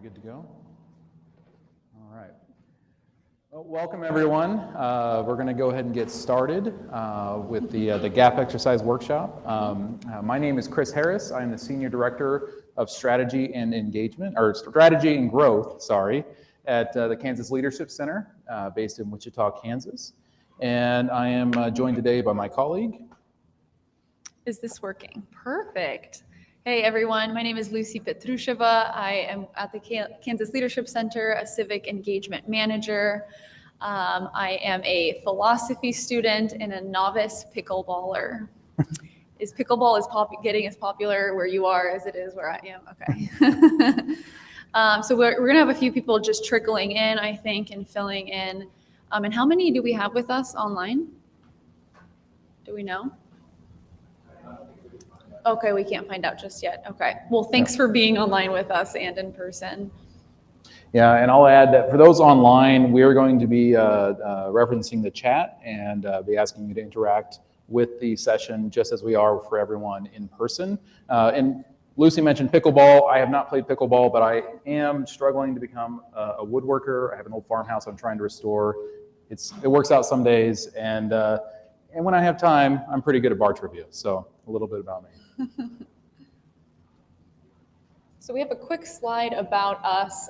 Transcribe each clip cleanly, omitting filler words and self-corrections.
Good to go? All right. Well, welcome everyone. We're going to go ahead and get started with the GAP exercise workshop. My name is Chris Harris. I'm the Senior Director of Strategy and Engagement, or Strategy and Growth, at the Kansas Leadership Center based in Wichita, Kansas. And I am joined today by my colleague. Is this working? Perfect. Hey everyone, my name is Lucy Petroucheva. I am at the Kansas Leadership Center, a Civic Engagement Manager. I am a philosophy student and a novice pickleballer. Is pickleball getting as popular where you are as it is where I am? Okay. So we're going to have a few people just trickling in, I think, and filling in. And how many do we have with us online? Do we know? Okay, we can't find out just yet. Okay. Well, thanks for being online with us and in person. Yeah, and I'll add that for those online, we are going to be referencing the chat and be asking you to interact with the session just as we are for everyone in person. And Lucy mentioned pickleball. I have not played pickleball, but I am struggling to become a woodworker. I have an old farmhouse I'm trying to restore. It works out some days, and when I have time, I'm pretty good at bar trivia. So a little bit about me. So we have a quick slide about us.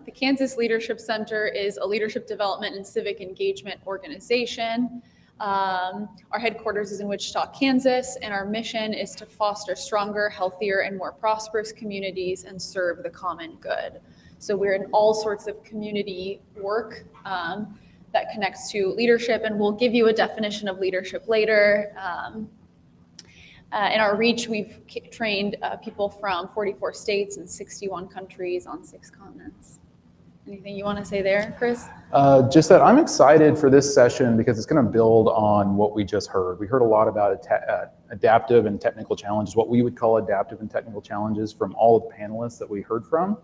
The Kansas Leadership Center is a leadership development and civic engagement organization. Our headquarters is in Wichita, Kansas, and our mission is to foster stronger, healthier, and more prosperous communities and serve the common good. So we're in all sorts of community work that connects to leadership, and we'll give you a definition of leadership later. In our reach, we've trained people from 44 states and 61 countries on 6 continents. Anything you want to say there, Chris? Just that I'm excited for this session because it's going to build on what we just heard. We heard a lot about adaptive and technical challenges, what we would call adaptive and technical challenges from all of the panelists that we heard from.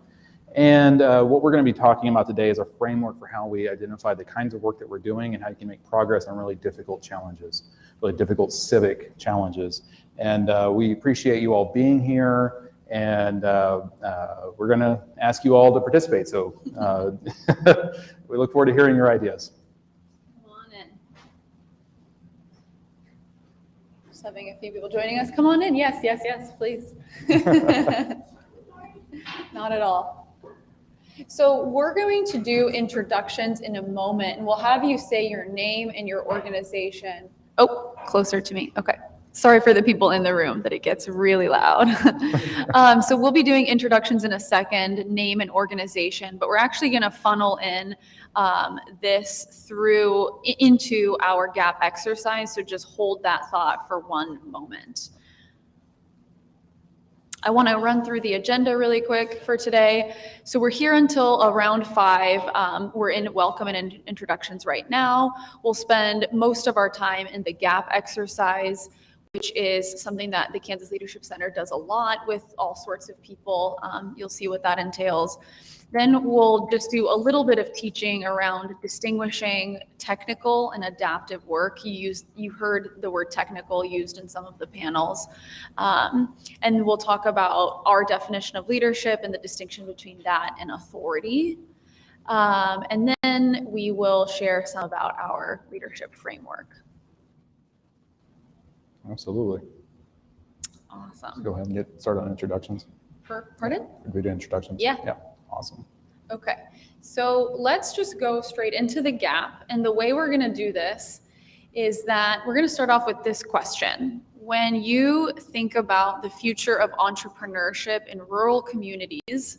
And what we're going to be talking about today is a framework for how we identify the kinds of work that we're doing and how you can make progress on really difficult challenges, really difficult civic challenges. And we appreciate you all being here, and we're going to ask you all to participate. So we look forward to hearing your ideas. Come on in. Just having a few people joining us. Come on in. Yes, yes, yes, please. Not at all. So we're going to do introductions in a moment, and we'll have you say your name and your organization. Oh, closer to me. Okay. Sorry for the people in the room that it gets really loud. So we'll be doing introductions in a second, name and organization, but we're actually going to funnel in this through into our GAP exercise. So just hold that thought for one moment. I want to run through the agenda really quick for today. So we're here until around 5. We're in welcome and introductions right now. We'll spend most of our time in the GAP exercise, which is something that the Kansas Leadership Center does a lot with all sorts of people. You'll see what that entails. Then we'll just do a little bit of teaching around distinguishing technical and adaptive work. You heard the word technical used in some of the panels. And we'll talk about our definition of leadership and the distinction between that and authority. And then we will share some about our leadership framework. Absolutely. Awesome. Let's go ahead and get started on introductions. Pardon? Did we do introductions? Yeah. Yeah. Awesome. Okay. So let's just go straight into the GAP. And the way we're going to do this is that we're going to start off with this question. When you think about the future of entrepreneurship in rural communities,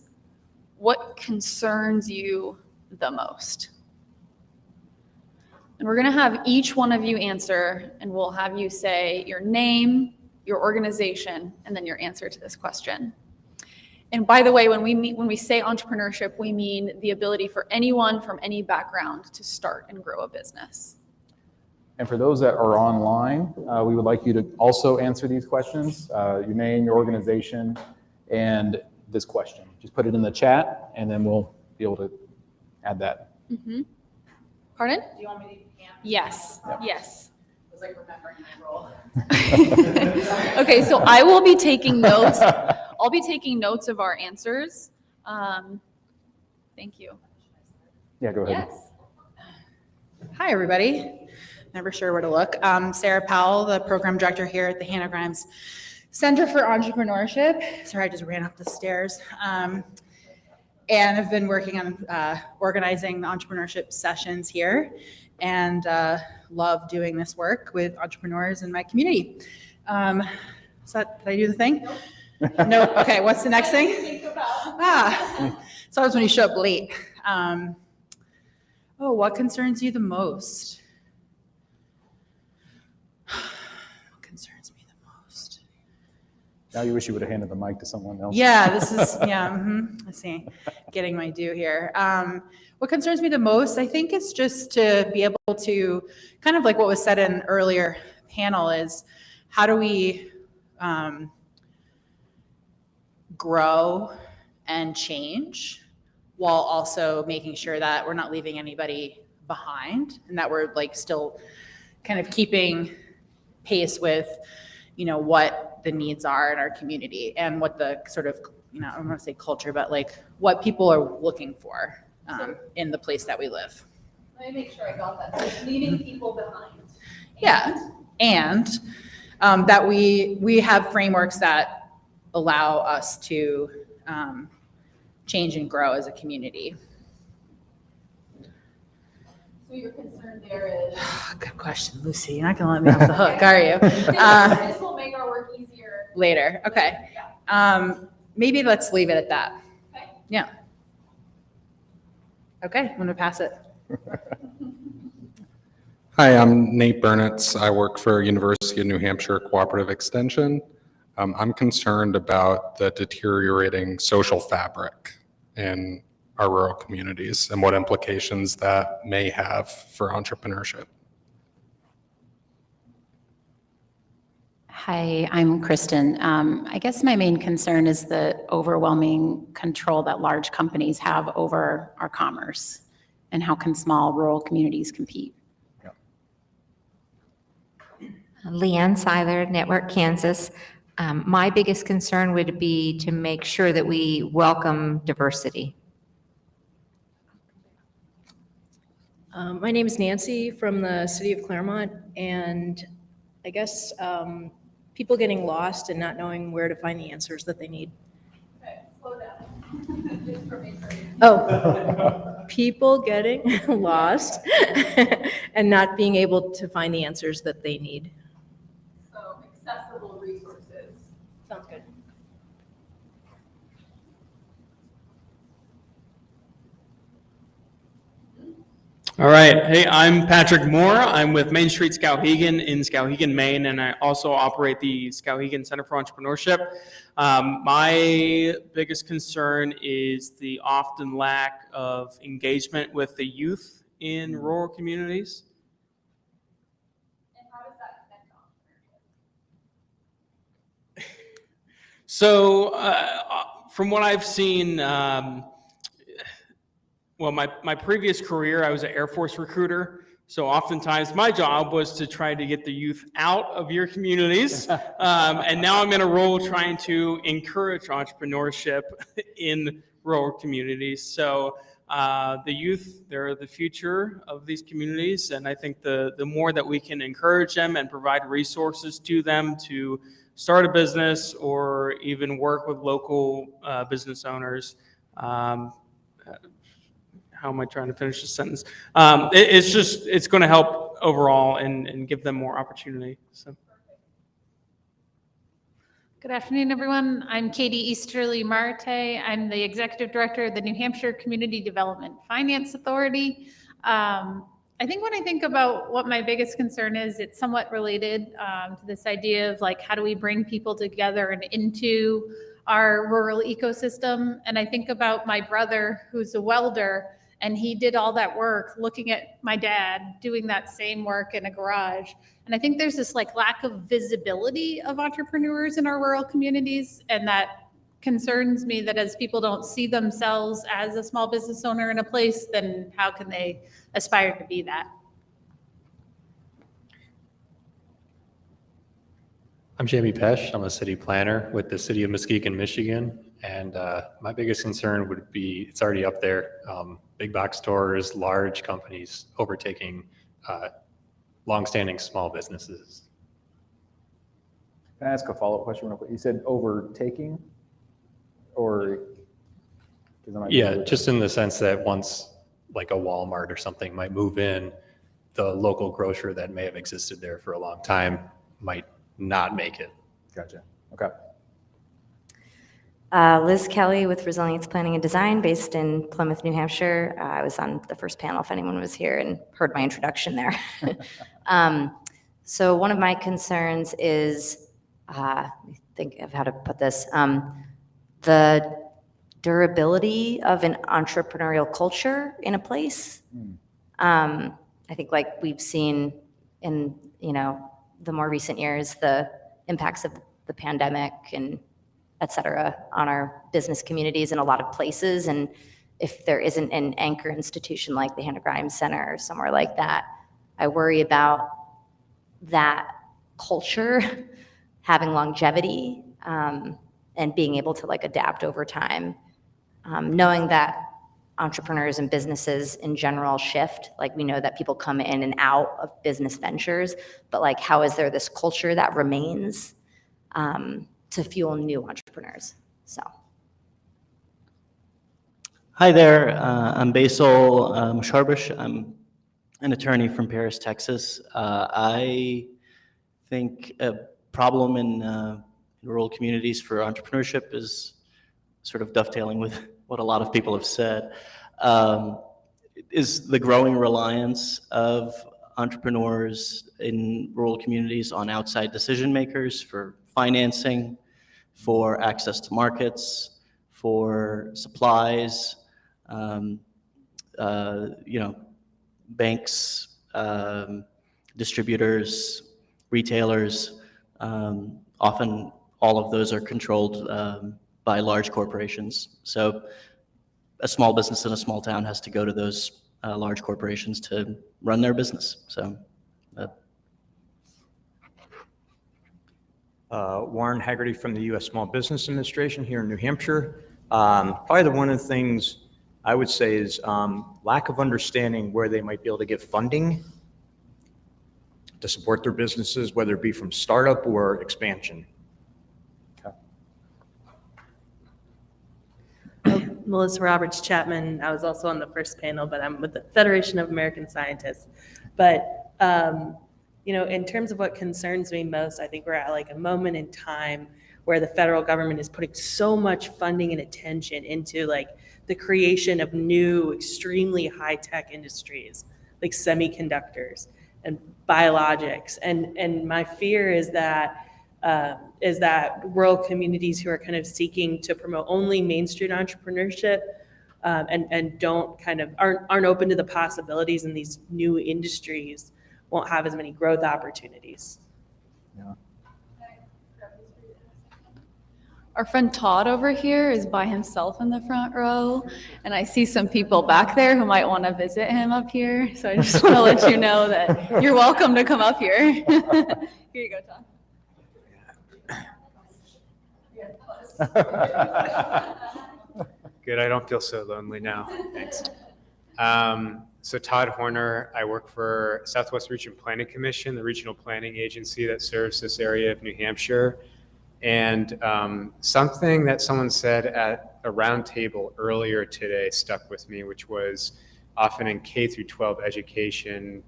what concerns you the most? And we're going to have each one of you answer, and we'll have you say your name, your organization, and then your answer to this question. And by the way, when we say entrepreneurship, we mean the ability for anyone from any background to start and grow a business. And for those that are online, we would like you to also answer these questions, your name, your organization, and this question. Just put it in the chat, and then we'll be able to add that. Mm-hmm. Pardon? Do you want me to answer? Yes, Yep. yes. I was like remembering my role. Okay, so I will be taking notes. I'll be taking notes of our answers. Thank you. Yeah, go ahead. Yes. Hi, everybody. Never sure where to look. Sarah Powell, the program director here at the Hannah Grimes Center for Entrepreneurship. Sorry, I just ran up the stairs. And I've been working on organizing the entrepreneurship sessions here, and love doing this work with entrepreneurs in my community. Did I do the thing? No. Okay, what's the next thing? It's always when you show up late. What concerns you the most? What concerns me the most? Now you wish you would have handed the mic to someone else. Yeah, this is, I see, getting my due here. What concerns me the most, I think it's just to be able to, kind of like what was said in an earlier panel, is how do we grow and change while also making sure that we're not leaving anybody behind and that we're like still kind of keeping pace with, what the needs are in our community and what the sort of, I don't want to say culture, but like what people are looking for in the place that we live. Let me make sure I got that. So leaving people behind. Yeah, and that we have frameworks that allow us to change and grow as a community. So your concern there is. Good question, Lucy. You're not gonna let me off the hook, are you? This will make our work easier. Later, okay. Yeah. Maybe let's leave it at that. Okay. Yeah. Okay, I'm gonna pass it. Hi, I'm Nate Burnitz. I work for University of New Hampshire Cooperative Extension. I'm concerned about the deteriorating social fabric in our rural communities and what implications that may have for entrepreneurship. Hi, I'm Kristen. I guess my main concern is the overwhelming control that large companies have over our commerce, and how can small rural communities compete? Leanne Seiler, Network Kansas. My biggest concern would be to make sure that we welcome diversity. My name is Nancy from the city of Claremont, and I guess people getting lost and not knowing where to find the answers that they need. Okay, slow down. Just for me, sorry. Oh, people getting lost and not being able to find the answers that they need. So accessible resources. Sounds good. All right. Hey, I'm Patrick Moore. I'm with Main Street Skowhegan in Skowhegan, Maine, and I also operate the Skowhegan Center for Entrepreneurship. My biggest concern is the often lack of engagement with the youth in rural communities. And how does that connect to entrepreneurship? So, from what I've seen, well, my previous career, I was an Air Force recruiter. So oftentimes my job was to try to get the youth out of your communities. And now I'm in a role trying to encourage entrepreneurship in rural communities. So the youth, they're the future of these communities. And I think the more that we can encourage them and provide resources to them to start a business or even work with local business owners, how am I trying to finish this sentence? It's going to help overall and give them more opportunity. So. Good afternoon, everyone. I'm Katie Easterly Marte. I'm the Executive Director of the New Hampshire Community Development Finance Authority. I think when I think about what my biggest concern is, it's somewhat related to this idea of like, how do we bring people together and into our rural ecosystem? And I think about my brother who's a welder, and he did all that work looking at my dad doing that same work in a garage. And I think there's this like lack of visibility of entrepreneurs in our rural communities. And that concerns me, that as people don't see themselves as a small business owner in a place, then how can they aspire to be that? I'm Jamie Pesh. I'm a city planner with the city of Muskegon, Michigan. And my biggest concern would be, it's already up there, big box stores, large companies overtaking longstanding small businesses. Can I ask a follow-up question real quick? You said overtaking, or? 'Cause I might be Yeah, really- just in the sense that once like a Walmart or something might move in, the local grocer that may have existed there for a long time might not make it. Gotcha. Okay. Liz Kelly with Resilience Planning and Design based in Plymouth, New Hampshire. I was on the first panel if anyone was here and heard my introduction there. So one of my concerns is, I think of how to put this, the durability of an entrepreneurial culture in a place. I think like we've seen in, the more recent years, the impacts of the pandemic and et cetera on our business communities in a lot of places. And if there isn't an anchor institution like the Hannah Grimes Center or somewhere like that, I worry about that culture having longevity and being able to like adapt over time, knowing that entrepreneurs and businesses in general shift. Like we know that people come in and out of business ventures, but like how is there this culture that remains to fuel new entrepreneurs? So. Hi there, I'm Basil Sharbush. I'm an attorney from Paris, Texas. I think a problem in rural communities for entrepreneurship is sort of dovetailing with what a lot of people have said, is the growing reliance of entrepreneurs in rural communities on outside decision makers for financing, for access to markets, for supplies, banks, distributors, retailers. Often all of those are controlled by large corporations. So a small business in a small town has to go to those large corporations to run their business. So. Warren Haggerty from the U.S. Small Business Administration here in New Hampshire. Probably one of the things I would say is lack of understanding where they might be able to get funding to support their businesses, whether it be from startup or expansion. Melissa Roberts Chapman. I was also on the first panel, but I'm with the Federation of American Scientists. But, in terms of what concerns me most, I think we're at like a moment in time where the federal government is putting so much funding and attention into like the creation of new, extremely high-tech industries, like semiconductors and biologics. And my fear is that rural communities who are kind of seeking to promote only Main Street entrepreneurship and aren't open to the possibilities in these new industries won't have as many growth opportunities. Yeah. Our friend Todd over here is by himself in the front row, and I see some people back there who might want to visit him up here. So I just want to let you know that you're welcome to come up here. Here you go, Todd. Good, I don't feel so lonely now. Thanks. So Todd Horner, I work for Southwest Region Planning Commission, the regional planning agency that serves this area of New Hampshire. And something that someone said at a roundtable earlier today stuck with me, which was often in K through 12 education,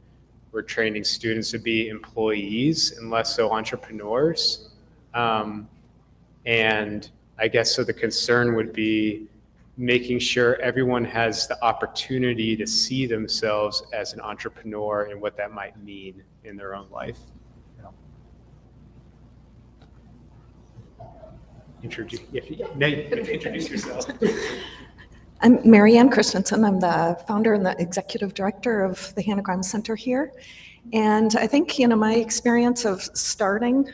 we're training students to be employees and less so entrepreneurs. And I guess so the concern would be making sure everyone has the opportunity to see themselves as an entrepreneur and what that might mean in their own life. Introduce yourself. I'm Marianne Christensen. I'm the founder and the executive director of the Hannah Grimes Center here. And I think, my experience of starting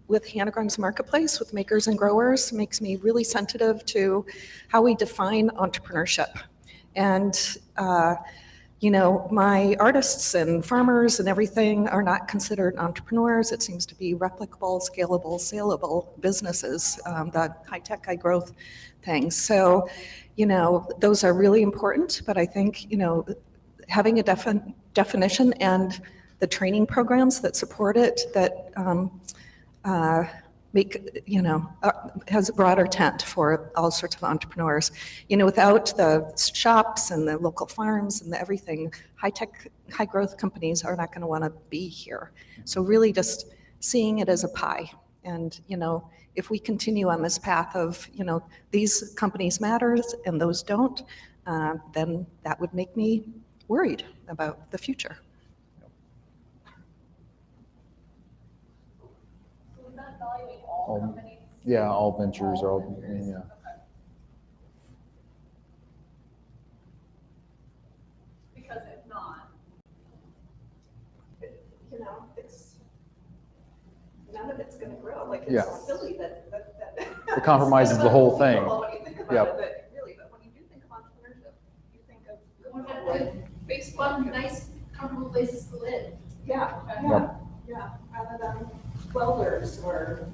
with Hannah Grimes Marketplace with makers and growers makes me really sensitive to how we define entrepreneurship. And my artists and farmers and everything are not considered entrepreneurs. It seems to be replicable, scalable, saleable businesses, the high-tech, high-growth things. So, those are really important, but I think, having a definition and the training programs that support it, that has a broader tent for all sorts of entrepreneurs. Without the shops and the local farms and the everything, high-tech, high-growth companies are not going to want to be here. So really just seeing it as a pie. And, if we continue on this path of, these companies matter and those don't, then that would make me worried about the future. Yeah, all ventures are all, yeah. Because if not, none of it's going to grow. Like, it's Yeah. silly that It compromises the whole thing. When you think about Yep. it, but really, but when you do think of entrepreneurship, you think of big fun, nice, comfortable places to live. yeah, rather than welders or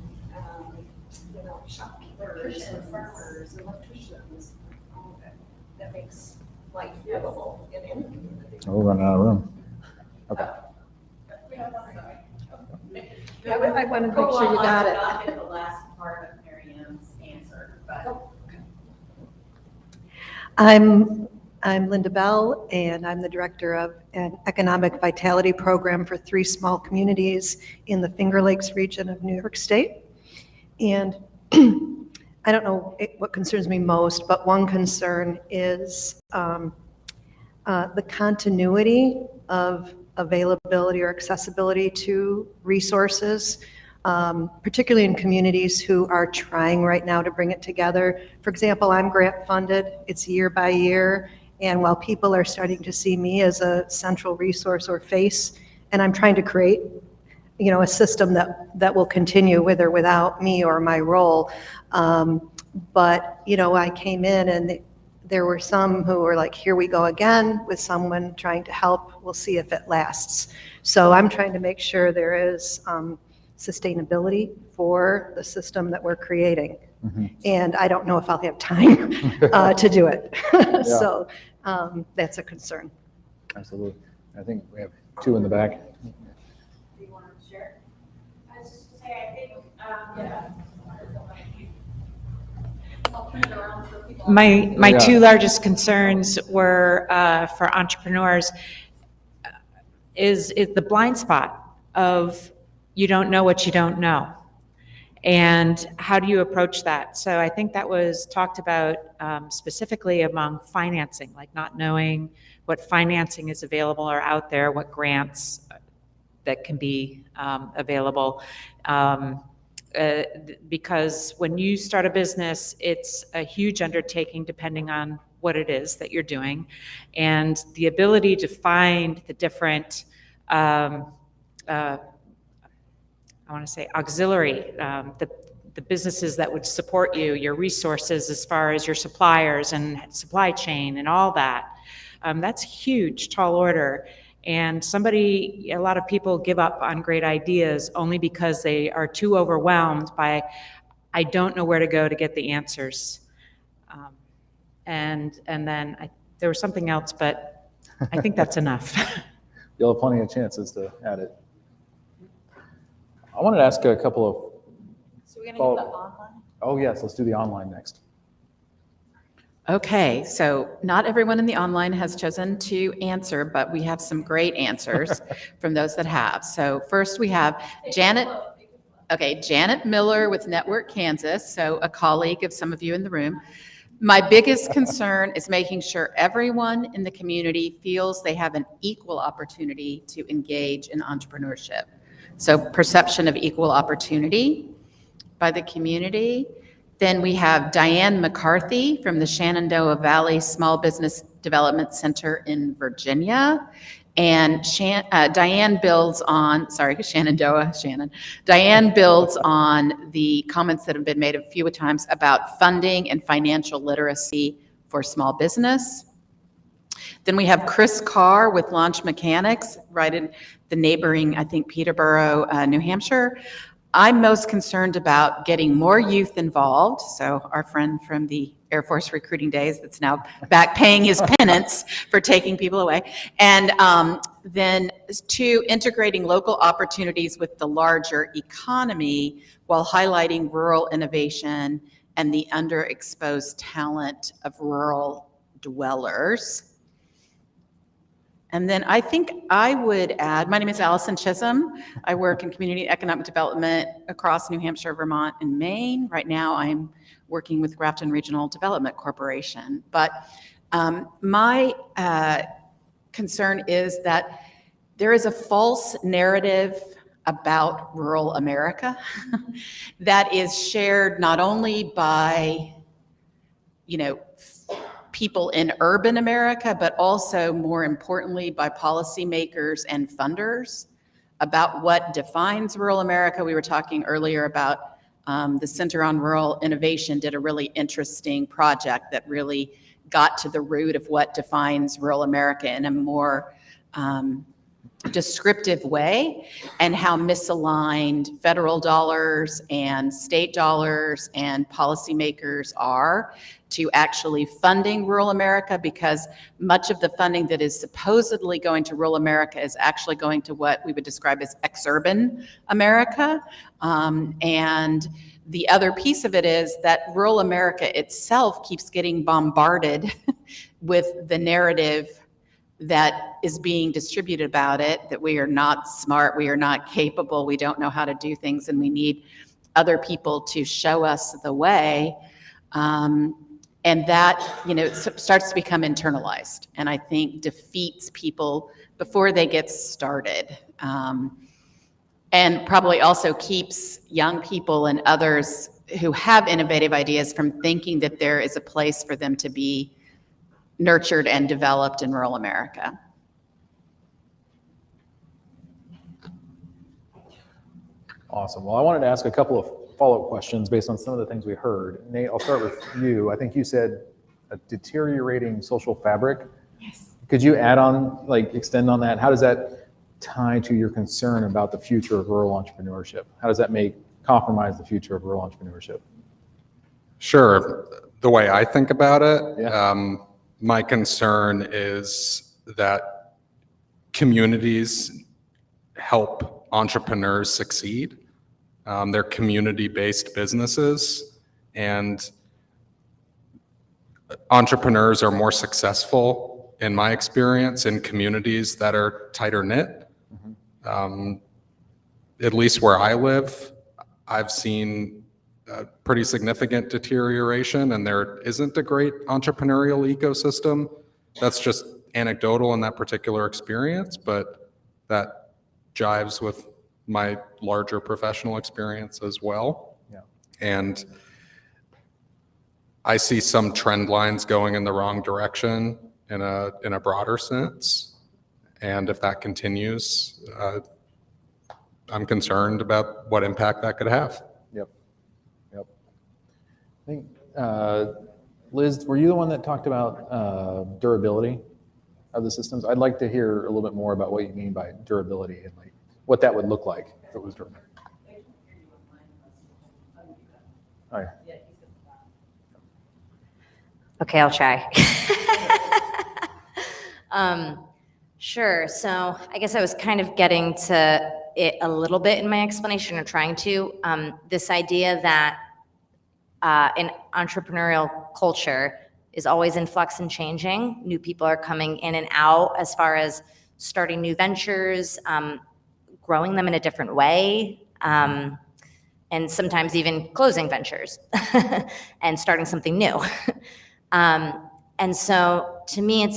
shopkeepers or farmers, electricians. All of it that makes life livable in any community. Oh, we're running out of room. Okay. Yeah, I want to make sure you got it. I'll get the last part of Marianne's answer, but. I'm Linda Bell, and I'm the director of an economic vitality program for 3 small communities in the Finger Lakes region of New York State. And I don't know what concerns me most, but one concern is the continuity of availability or accessibility to resources, particularly in communities who are trying right now to bring it together. For example, I'm grant funded, it's year by year, and while people are starting to see me as a central resource or face, and I'm trying to create a system that will continue with or without me or my role. But I came in and there were some who were like, here we go again with someone trying to help. We'll see if it lasts. So I'm trying to make sure there is sustainability for the system that we're creating. Mm-hmm. And I don't know if I'll have time to do it. So that's a concern. Absolutely. I think we have 2 in the back. Do you want to share? I was just to say, I think, yeah. I'll turn it around so people. My Yeah. 2 largest concerns were for entrepreneurs is the blind spot of you don't know what you don't know. And how do you approach that? So I think that was talked about specifically among financing, like not knowing what financing is available or out there, what grants that can be available. Because when you start a business, it's a huge undertaking depending on what it is that you're doing. And the ability to find the different, I want to say auxiliary, the businesses that would support you, your resources as far as your suppliers and supply chain and all that. That's huge, tall order. And a lot of people give up on great ideas only because they are too overwhelmed by, I don't know where to go to get the answers. And then there was something else, but I think that's enough. You'll have plenty of chances to add it. I wanted to ask a couple of. So we're going to do the online? Oh, yes, let's do the online next. Okay, so not everyone in the online has chosen to answer, but we have some great answers from those that have. So first we have Janet Miller with Network Kansas, so a colleague of some of you in the room. My biggest concern is making sure everyone in the community feels they have an equal opportunity to engage in entrepreneurship. So perception of equal opportunity by the community. Then we have Diane McCarthy from the Shenandoah Valley Small Business Development Center in Virginia. And Diane builds on, Diane builds on the comments that have been made a few times about funding and financial literacy for small business. Then we have Chris Carr with Launch Mechanics, right in the neighboring, I think, Peterborough, New Hampshire. I'm most concerned about getting more youth involved. So our friend from the Air Force recruiting days that's now back paying his penance for taking people away. And then 2, integrating local opportunities with the larger economy while highlighting rural innovation and the underexposed talent of rural dwellers. And then I think I would add, my name is Allison Chisholm. I work in community economic development across New Hampshire, Vermont, and Maine. Right now I'm working with Grafton Regional Development Corporation. But my concern is that there is a false narrative about rural America that is shared not only by, people in urban America, but also more importantly by policymakers and funders about what defines rural America. We were talking earlier about the Center on Rural Innovation did a really interesting project that really got to the root of what defines rural America in a more descriptive way, and how misaligned federal dollars and state dollars and policymakers are to actually funding rural America, because much of the funding that is supposedly going to rural America is actually going to what we would describe as exurban America. And the other piece of it is that rural America itself keeps getting bombarded with the narrative that is being distributed about it, that we are not smart, we are not capable, we don't know how to do things, and we need other people to show us the way. And that, starts to become internalized, and I think defeats people before they get started. And probably also keeps young people and others who have innovative ideas from thinking that there is a place for them to be nurtured and developed in rural America. Awesome. Well, I wanted to ask a couple of follow-up questions based on some of the things we heard. Nate, I'll start with you. I think you said a deteriorating social fabric. Yes. Could you add on, extend on that? How does that tie to your concern about the future of rural entrepreneurship? How does that compromise the future of rural entrepreneurship? Sure. The way I think about it, Yeah. my concern is that communities help entrepreneurs succeed. They're community-based businesses, and entrepreneurs are more successful, in my experience, in communities that are tighter knit. At least where I live, I've seen a pretty significant deterioration, and there isn't a great entrepreneurial ecosystem. That's just anecdotal in that particular experience, but that jives with my larger professional experience as well. Yeah. And I see some trend lines going in the wrong direction in a broader sense. And if that continues, I'm concerned about what impact that could have. Yep. I think, Liz, were you the one that talked about durability of the systems? I'd like to hear a little bit more about what you mean by durability and what that would look like if it was durable. Oh, yeah. Okay, I'll try. Sure. So I guess I was kind of getting to it a little bit in my explanation, or trying to. This idea that an entrepreneurial culture is always in flux and changing. New people are coming in and out as far as starting new ventures, growing them in a different way, and sometimes even closing ventures and starting something new. And so to me,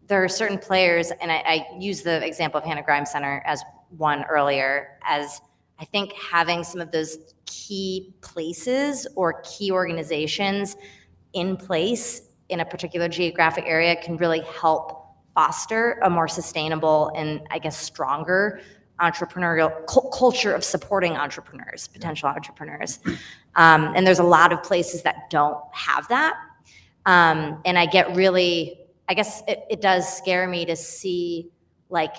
there are certain players, and I use the example of Hannah Grimes Center as one earlier, as I think having some of those key places or key organizations in place in a particular geographic area can really help foster a more sustainable and, I guess, stronger entrepreneurial culture of supporting entrepreneurs, potential entrepreneurs. And there's a lot of places that don't have that. And I get really I guess it does scare me to see like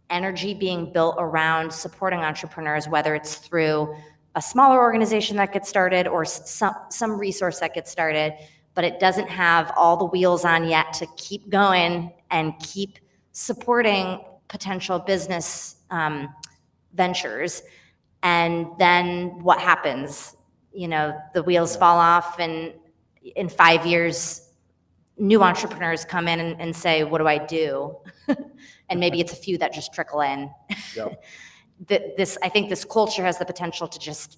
energy being built around supporting entrepreneurs, whether it's through a smaller organization that gets started or some resource that gets started, but it doesn't have all the wheels on yet to keep going and keep supporting potential business ventures. And then what happens? You know, the wheels fall off, and in 5 years, new entrepreneurs come in and say, what do I do? And maybe it's a few that just trickle in. Yep. I think this culture has the potential to just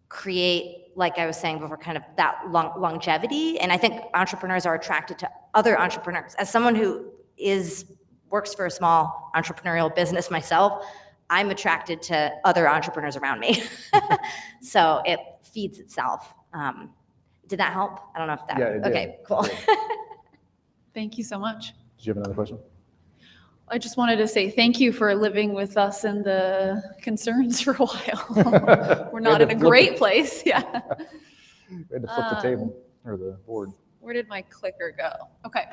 create, like I was saying before, kind of that longevity. And I think entrepreneurs are attracted to other entrepreneurs. As someone who works for a small entrepreneurial business myself, I'm attracted to other entrepreneurs around me. So it feeds itself. Did that help? I don't know if that. Yeah, it did. Okay, cool. Thank you so much. Did you have another question? I just wanted to say thank you for living with us and the concerns for a while. We're not in a great place. Yeah. We had to flip the table or the board. Where did my clicker go? Okay.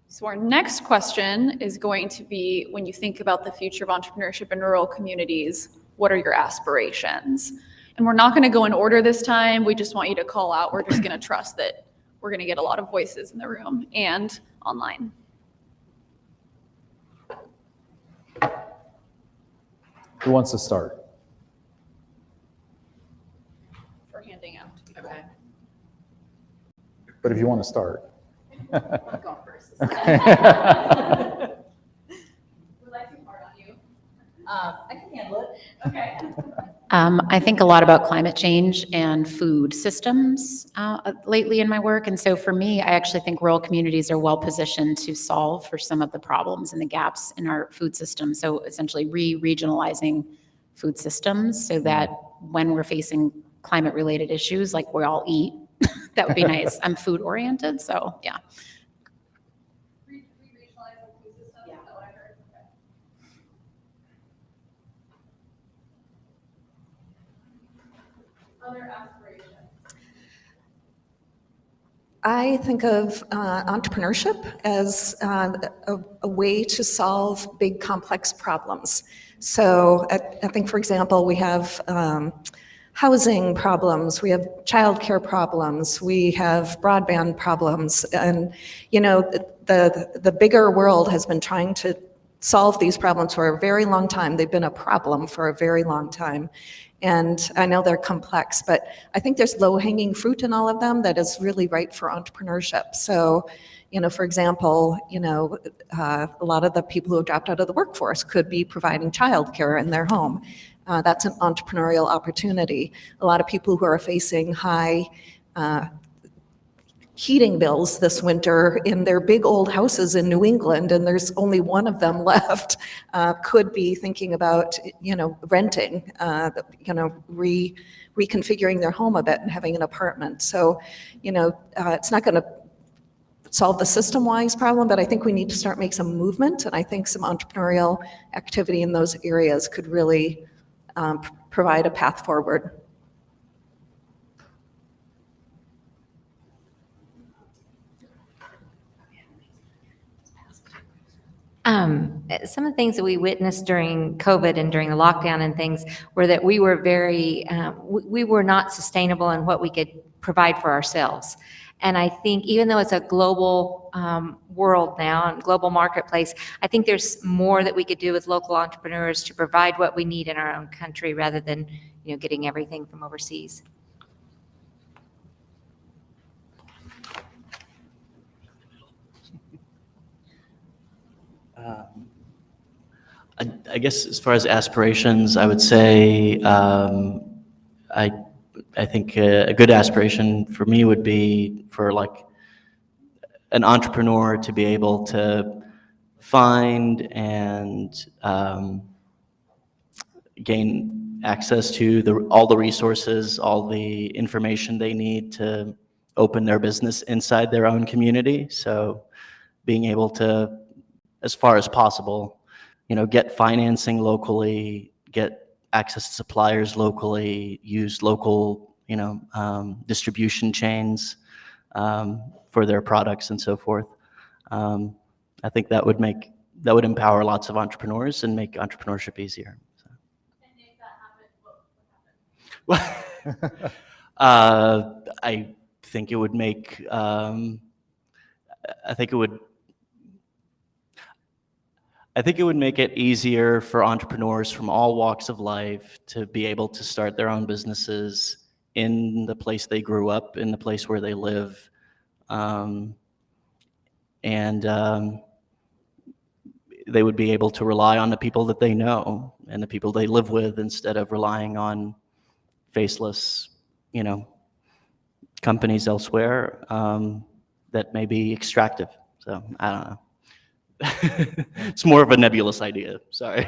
So our next question is going to be, when you think about the future of entrepreneurship in rural communities, what are your aspirations? And we're not going to go in order this time. We just want you to call out. We're just going to trust that we're going to get a lot of voices in the room and online. Who wants to start? For handing out. Okay. But if you want to start. I'm going first. Was I too hard on you? I can handle it. Okay. I think a lot about climate change and food systems lately in my work. And so for me, I actually think rural communities are well positioned to solve for some of the problems and the gaps in our food system. So essentially re-regionalizing food systems so that when we're facing climate related issues, like we all eat, that would be nice. I'm food oriented, so yeah. Other aspirations? I think of entrepreneurship as a way to solve big, complex problems. So I think, for example, we have housing problems, we have childcare problems, we have broadband problems, and you know, the bigger world has been trying to solve these problems for a very long time. They've been a problem for a very long time. And I know they're complex, but I think there's low-hanging fruit in all of them that is really right for entrepreneurship. So, you know, for example, you know, a lot of the people who have dropped out of the workforce could be providing childcare in their home. That's an entrepreneurial opportunity. A lot of people who are facing high heating bills this winter in their big old houses in New England, and there's only one of them left, could be thinking about, you know, renting, you know, reconfiguring their home a bit and having an apartment. So, you know, it's not going to solve the system-wise problem, but I think we need to start make some movement, and I think some entrepreneurial activity in those areas could really provide a path forward. Some of the things that we witnessed during COVID and during the lockdown and things were that we were we were not sustainable in what we could provide for ourselves. And I think even though it's a global world now and global marketplace, I think there's more that we could do with local entrepreneurs to provide what we need in our own country rather than, you know, getting everything from overseas. I guess as far as aspirations, I would say I think a good aspiration for me would be for like an entrepreneur to be able to find and gain access to all the resources, all the information they need to open their business inside their own community. So being able to, as far as possible, you know, get financing locally, get access to suppliers locally, use local, you know, distribution chains, for their products and so forth. I think that would empower lots of entrepreneurs and make entrepreneurship easier. So. I think it would make. I think it would make it easier for entrepreneurs from all walks of life to be able to start their own businesses in the place they grew up, in the place where they live, and they would be able to rely on the people that they know and the people they live with instead of relying on faceless, companies elsewhere that may be extractive. So I don't know. It's more of a nebulous idea. Sorry.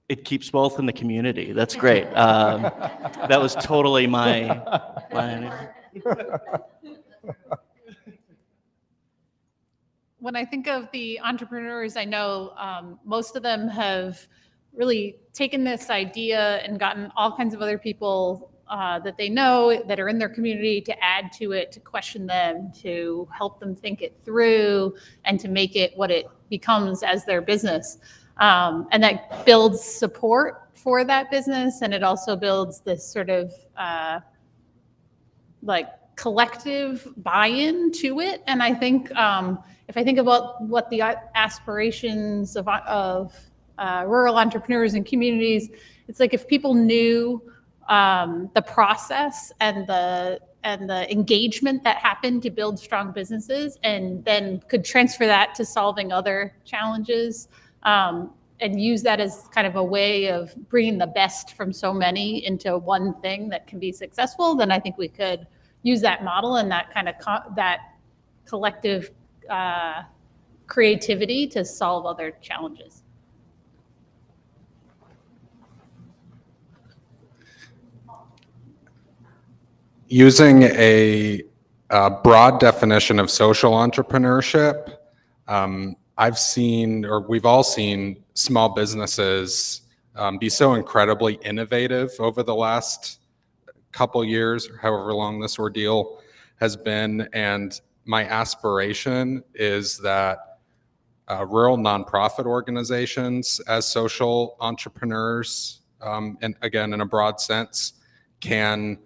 It keeps wealth in the community. That's great. That was totally my. When I think of the entrepreneurs I know, most of them have really taken this idea and gotten all kinds of other people that they know that are in their community to add to it, to question them, to help them think it through, and to make it what it becomes as their business. And that builds support for that business, and it also builds this sort of collective buy-in to it. And I think if I think about what the aspirations of rural entrepreneurs and communities, it's like if people knew the process and the engagement that happened to build strong businesses, and then could transfer that to solving other challenges, and use that as kind of a way of bringing the best from so many into one thing that can be successful, then I think we could use that model and that kind of that collective creativity to solve other challenges. Using a broad definition of social entrepreneurship, I've seen, or we've all seen, small businesses be so incredibly innovative over the last couple years, or however long this ordeal has been. And my aspiration is that rural nonprofit organizations as social entrepreneurs, and again, in a broad sense, can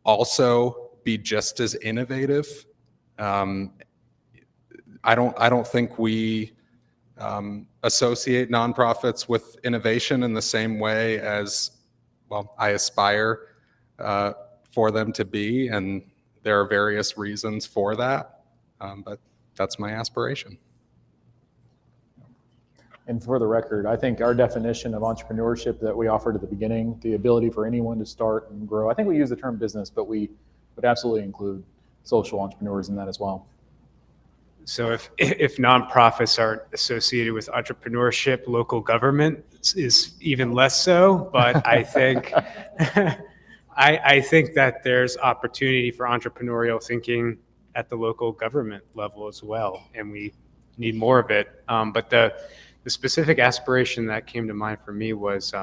also be just as innovative. I don't think we associate nonprofits with innovation in the same way as, well, I aspire for them to be, and there are various reasons for that, but that's my aspiration. And for the record, I think our definition of entrepreneurship that we offered at the beginning, the ability for anyone to start and grow, I think we use the term business, but we would absolutely include social entrepreneurs in that as well. So if nonprofits aren't associated with entrepreneurship, local government is even less so. But I think I think that there's opportunity for entrepreneurial thinking at the local government level as well, and we need more of it. But the specific aspiration that came to mind for me was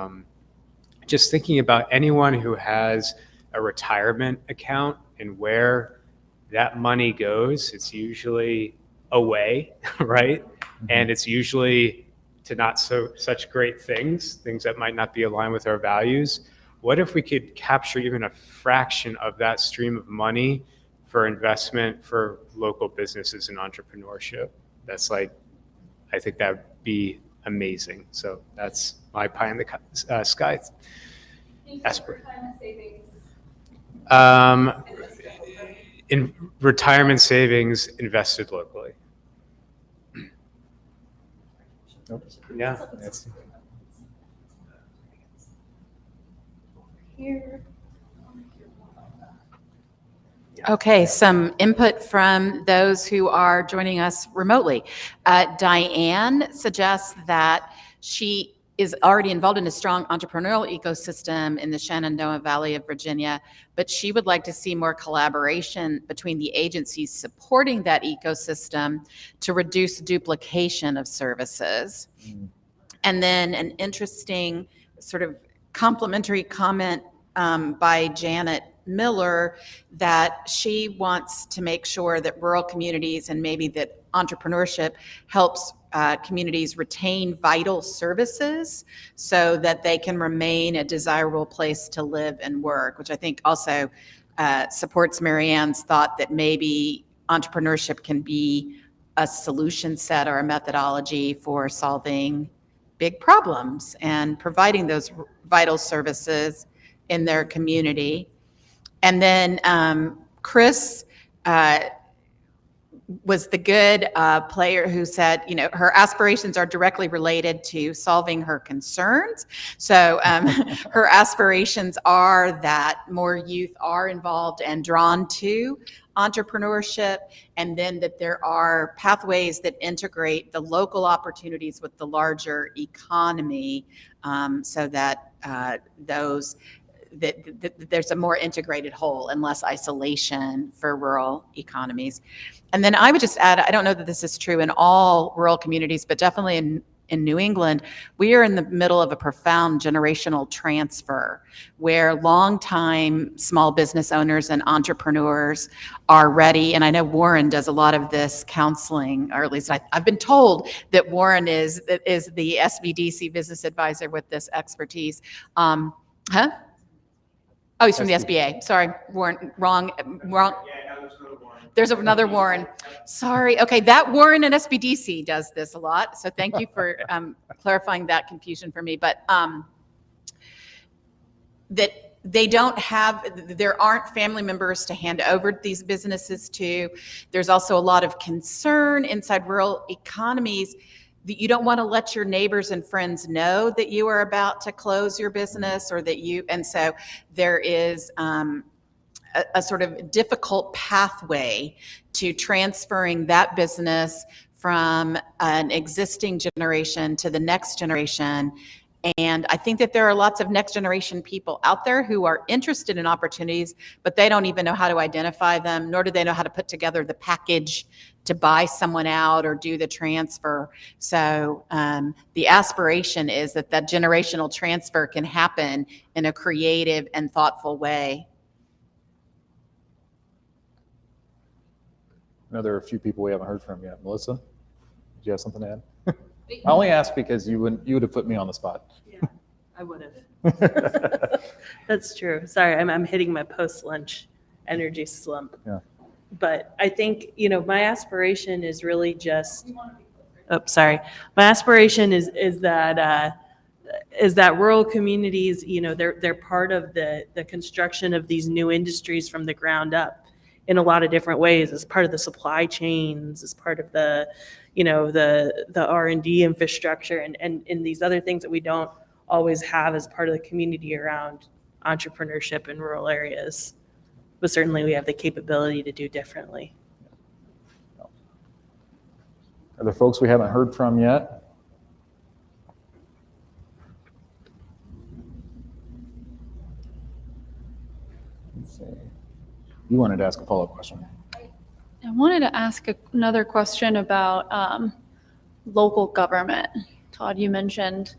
just thinking about anyone who has a retirement account and where that money goes. It's usually away, right? Mm-hmm. And it's usually to not such great things that might not be aligned with our values. What if we could capture even a fraction of that stream of money for investment for local businesses and entrepreneurship? That's I think that would be amazing. So that's my pie in the sky aspiration. In retirement savings invested locally. Nope. Yeah. That's... Here. Okay, some input from those who are joining us remotely. Diane suggests that she is already involved in a strong entrepreneurial ecosystem in the Shenandoah Valley of Virginia, but she would like to see more collaboration between the agencies supporting that ecosystem to reduce duplication of services. And then an interesting sort of complementary comment by Janet Miller that she wants to make sure that rural communities and maybe that entrepreneurship helps communities retain vital services so that they can remain a desirable place to live and work, which I think also supports Marianne's thought that maybe entrepreneurship can be a solution set or a methodology for solving big problems and providing those vital services in their community. And then Chris was the good player who said, you know, her aspirations are directly related to solving her concerns. So her aspirations are that more youth are involved and drawn to entrepreneurship, and then that there are pathways that integrate the local opportunities with the larger economy, so that that there's a more integrated whole and less isolation for rural economies. And then I would just add, I don't know that this is true in all rural communities, but definitely in New England, we are in the middle of a profound generational transfer where longtime small business owners and entrepreneurs are ready. And I know Warren does a lot of this counseling, or at least I've been told that Warren is the SBDC business advisor with this expertise. Oh, he's from the SBA. Sorry, Warren, wrong. There's another Warren. Sorry. Okay, that Warren at SBDC does this a lot. So thank you for clarifying that confusion for me. But that they don't have, there aren't family members to hand over these businesses to. There's also a lot of concern inside rural economies that you don't want to let your neighbors and friends know that you are about to close your business, or that you, and so there is a sort of difficult pathway to transferring that business from an existing generation to the next generation. And I think that there are lots of next generation people out there who are interested in opportunities, but they don't even know how to identify them, nor do they know how to put together the package to buy someone out or do the transfer. So the aspiration is that that generational transfer can happen in a creative and thoughtful way. I know there are a few people we haven't heard from yet. Melissa, do you have something to add? I only asked because you would have put me on the spot. Yeah, I would have. That's true. Sorry, I'm hitting my post-lunch energy slump. Yeah. But I think, you know, my aspiration is really just, my aspiration is that rural communities, you know, they're part of the construction of these new industries from the ground up in a lot of different ways, as part of the supply chains, as part of the, you know, the R&D infrastructure, and these other things that we don't always have as part of the community around entrepreneurship in rural areas. But certainly we have the capability to do differently. Are there folks we haven't heard from yet? Let's see. You wanted to ask a follow-up question. I wanted to ask another question about local government. Todd, you mentioned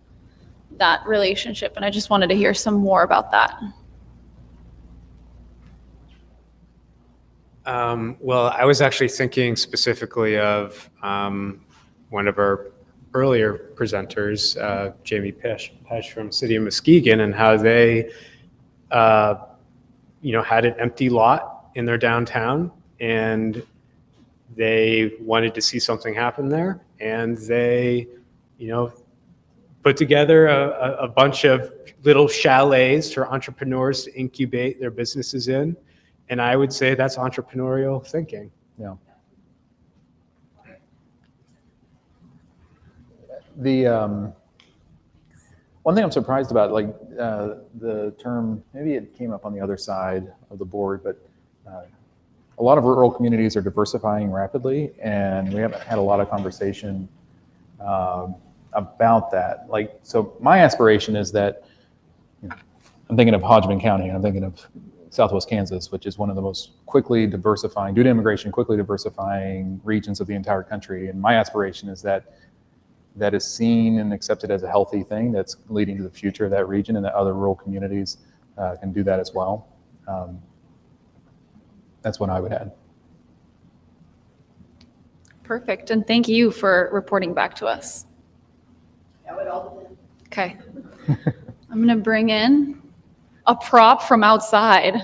that relationship, and I just wanted to hear some more about that. Well, I was actually thinking specifically of one of our earlier presenters, Jamie Pesh from City of Muskegon, and how they, you know, had an empty lot in their downtown, and they wanted to see something happen there, and they, you know, put together a bunch of little chalets for entrepreneurs to incubate their businesses in. And I would say that's entrepreneurial thinking. Yeah. The one thing I'm surprised about, like the term, maybe it came up on the other side of the board, but a lot of rural communities are diversifying rapidly, and we haven't had a lot of conversation about that. Like, so my aspiration is that, you know, I'm thinking of Hodgman County, and I'm thinking of Southwest Kansas, which is one of the most quickly diversifying, due to immigration, quickly diversifying regions of the entire country. And my aspiration is that that is seen and accepted as a healthy thing that's leading to the future of that region, and that other rural communities can do that as well. That's what I would add. Perfect, and thank you for reporting back to us. Okay. I'm gonna bring in a prop from outside.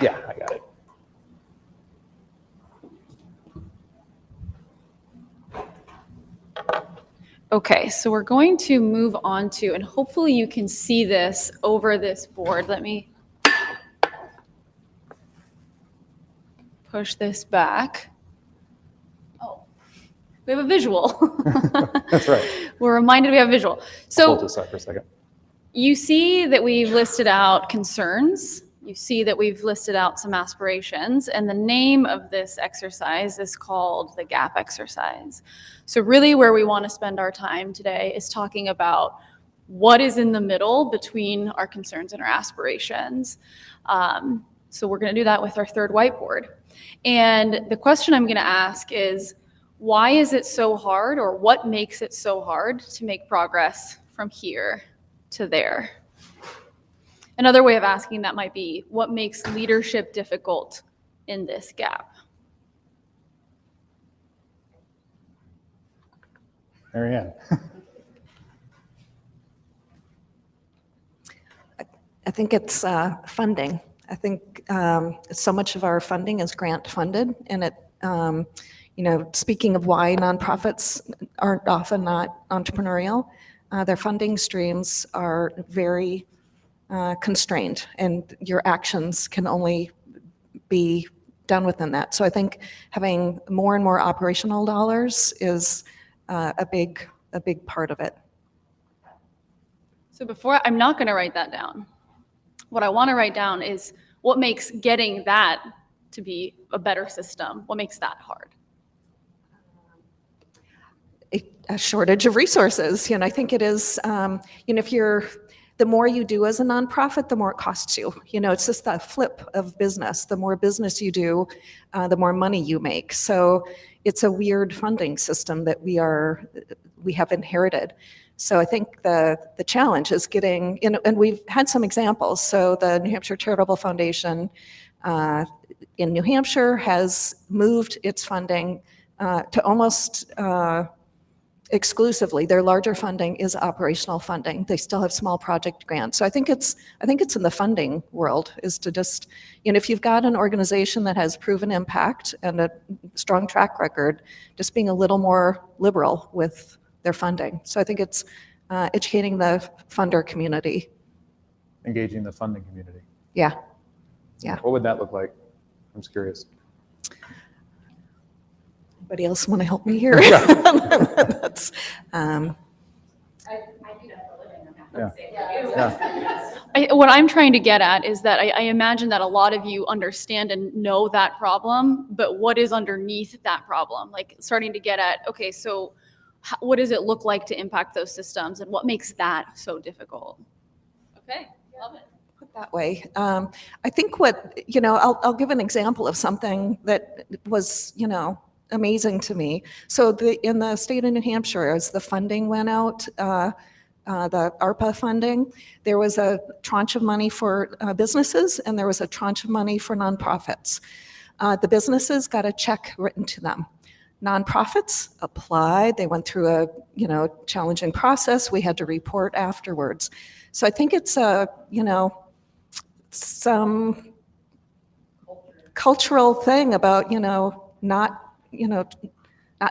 Yeah, I got it. Okay, so we're going to move on to, and hopefully you can see this over this board. Let me push this back. Oh, we have a visual. That's right. We're reminded we have a visual. Hold So this up for a second. you see that we've listed out concerns. You see that we've listed out some aspirations, and the name of this exercise is called the gap exercise. So really where we want to spend our time today is talking about what is in the middle between our concerns and our aspirations. So we're going to do that with our third whiteboard. And the question I'm going to ask is, why is it so hard, or what makes it so hard to make progress from here to there? Another way of asking that might be, what makes leadership difficult in this gap? Marianne. I think it's funding. I think so much of our funding is grant funded, and it, speaking of why nonprofits aren't often not entrepreneurial, their funding streams are very constrained, and your actions can only be done within that. So I think having more and more operational dollars is a big part of it. So I'm not going to write that down. What I want to write down is what makes getting that to be a better system. What makes that hard? A shortage of resources. I think it is, the more you do as a nonprofit, the more it costs you. It's just the flip of business. The more business you do, the more money you make. So it's a weird funding system that we have inherited. So I think the challenge is getting, and we've had some examples. So the New Hampshire Charitable Foundation in New Hampshire has moved its funding to almost exclusively. Their larger funding is operational funding. They still have small project grants. So I think it's in the funding world, is to just, if you've got an organization that has proven impact and a strong track record, just being a little more liberal with their funding. So I think it's educating the funder community. Engaging the funding community. Yeah. What would that look like? I'm just curious. Anybody else want to help me here? That's, I do that for a living. I'm not What I'm trying to get at is that I imagine that a lot of you understand and know that problem, but what is underneath that problem? Like starting to get at, okay, so what does it look like to impact those systems, and what makes that so difficult? Okay, love it. Put that way. I think I'll give an example of something that was, amazing to me. So in the state of New Hampshire, as the funding went out, the ARPA funding, there was a tranche of money for businesses, and there was a tranche of money for nonprofits. The businesses got a check written to them. Nonprofits applied. They went through a challenging process. We had to report afterwards. So I think it's some cultural thing about not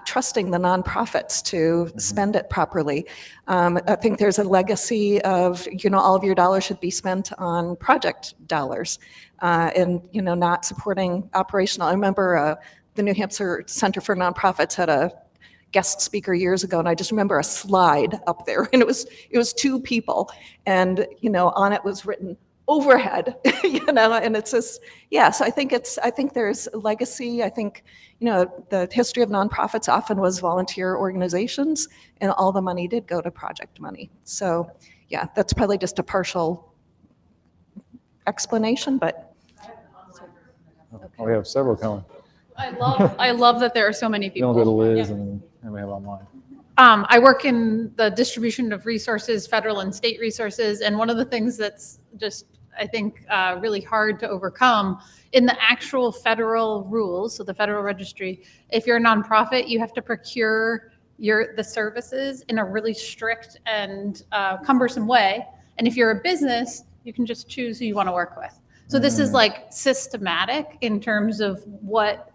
trusting the nonprofits to spend it properly. I think there's a legacy of, all of your dollars should be spent on project dollars, and, not supporting operational. I remember the New Hampshire Center for Nonprofits had a guest speaker years ago, and I just remember a slide up there, and it was two people, and, on it was written overhead, and it's just, so I think there's legacy. I think, the history of nonprofits often was volunteer organizations, and all the money did go to project money. So that's probably just a partial explanation, but. Oh, we have several coming. I love that there are so many Then people. we'll go to Liz and then we have online. I work in the distribution of resources, federal and state resources, and one of the things that's just, I think, really hard to overcome in the actual federal rules, so the federal registry, if you're a nonprofit, you have to procure the services in a really strict and cumbersome way. And if you're a business, you can just choose who you want to work with. So this is like systematic in terms of what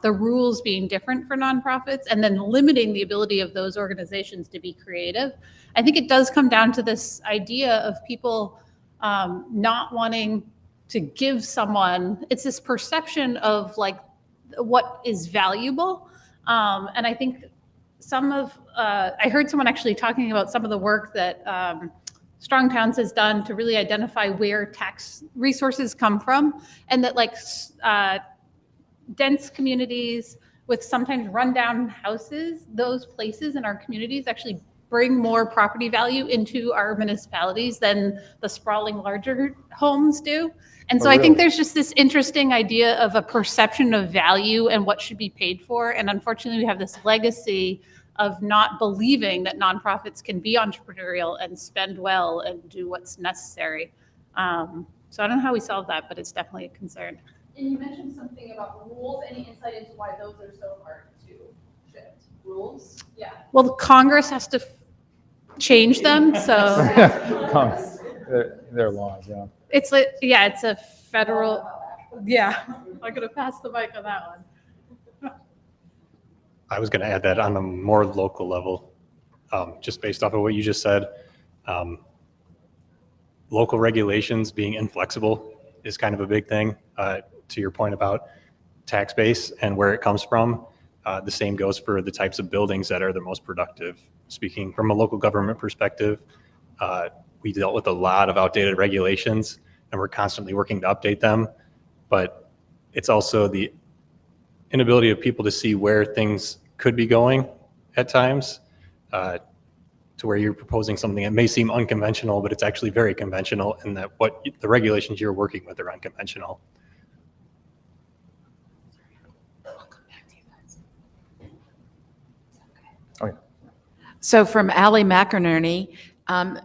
the rules being different for nonprofits and then limiting the ability of those organizations to be creative. I think it does come down to this idea of people not wanting to give someone, it's this perception of like what is valuable. And I think I heard someone actually talking about some of the work that Strong Towns has done to really identify where tax resources come from, and that like dense communities with sometimes rundown houses, those places in our communities actually bring more property value into our municipalities than the sprawling larger homes do. And so I think there's just this interesting idea of a perception of value and what should be paid for. And unfortunately, we have this legacy of not believing that nonprofits can be entrepreneurial and spend well and do what's necessary. So I don't know how we solve that, but it's definitely a concern. And you mentioned something about rules. Any insight into why those are so hard to shift? Rules? Yeah. Well, Congress has to change them, so. They're laws, yeah. It's like, yeah, it's a federal, yeah. I'm gonna pass the mic on that one. I was going to add that on a more local level, just based off of what you just said. Local regulations being inflexible is kind of a big thing. To your point about tax base and where it comes from, the same goes for the types of buildings that are the most productive. Speaking from a local government perspective, we dealt with a lot of outdated regulations and we're constantly working to update them. But it's also the inability of people to see where things could be going at times, to where you're proposing something that may seem unconventional, but it's actually very conventional, and that what the regulations you're working with are unconventional. So from Allie McInerney,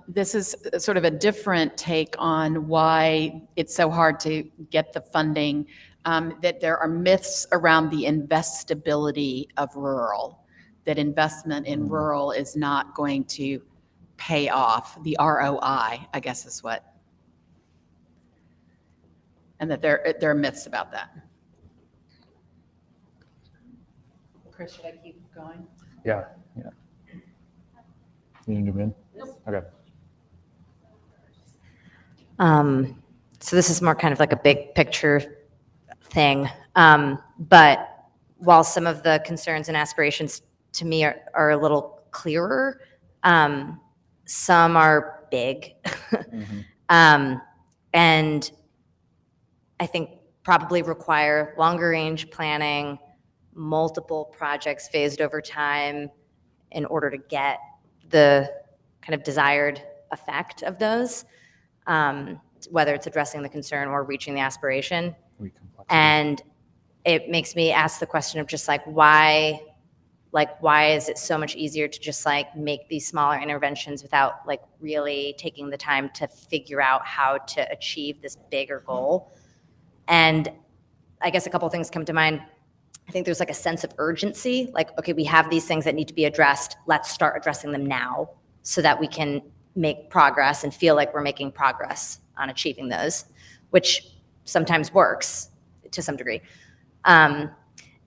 this is sort of a different take on why it's so hard to get the funding, that there are myths around the investability of rural, that investment in rural is not going to pay off, the ROI, I guess is what, and that there are myths about that. Chris, should I keep going? Yeah. You need to win? Okay. So this is more kind of like a big picture thing. But while some of the concerns and aspirations to me are a little clearer, some are big. And I think probably require longer range planning, multiple projects phased over time in order to get the kind of desired effect of those, whether it's addressing the concern or reaching the aspiration. And it makes me ask the question of just why is it so much easier to just make these smaller interventions without really taking the time to figure out how to achieve this bigger goal? And I guess a couple of things come to mind. I think there's a sense of urgency, okay, we have these things that need to be addressed. Let's start addressing them now so that we can make progress and feel like we're making progress on achieving those, which sometimes works to some degree. And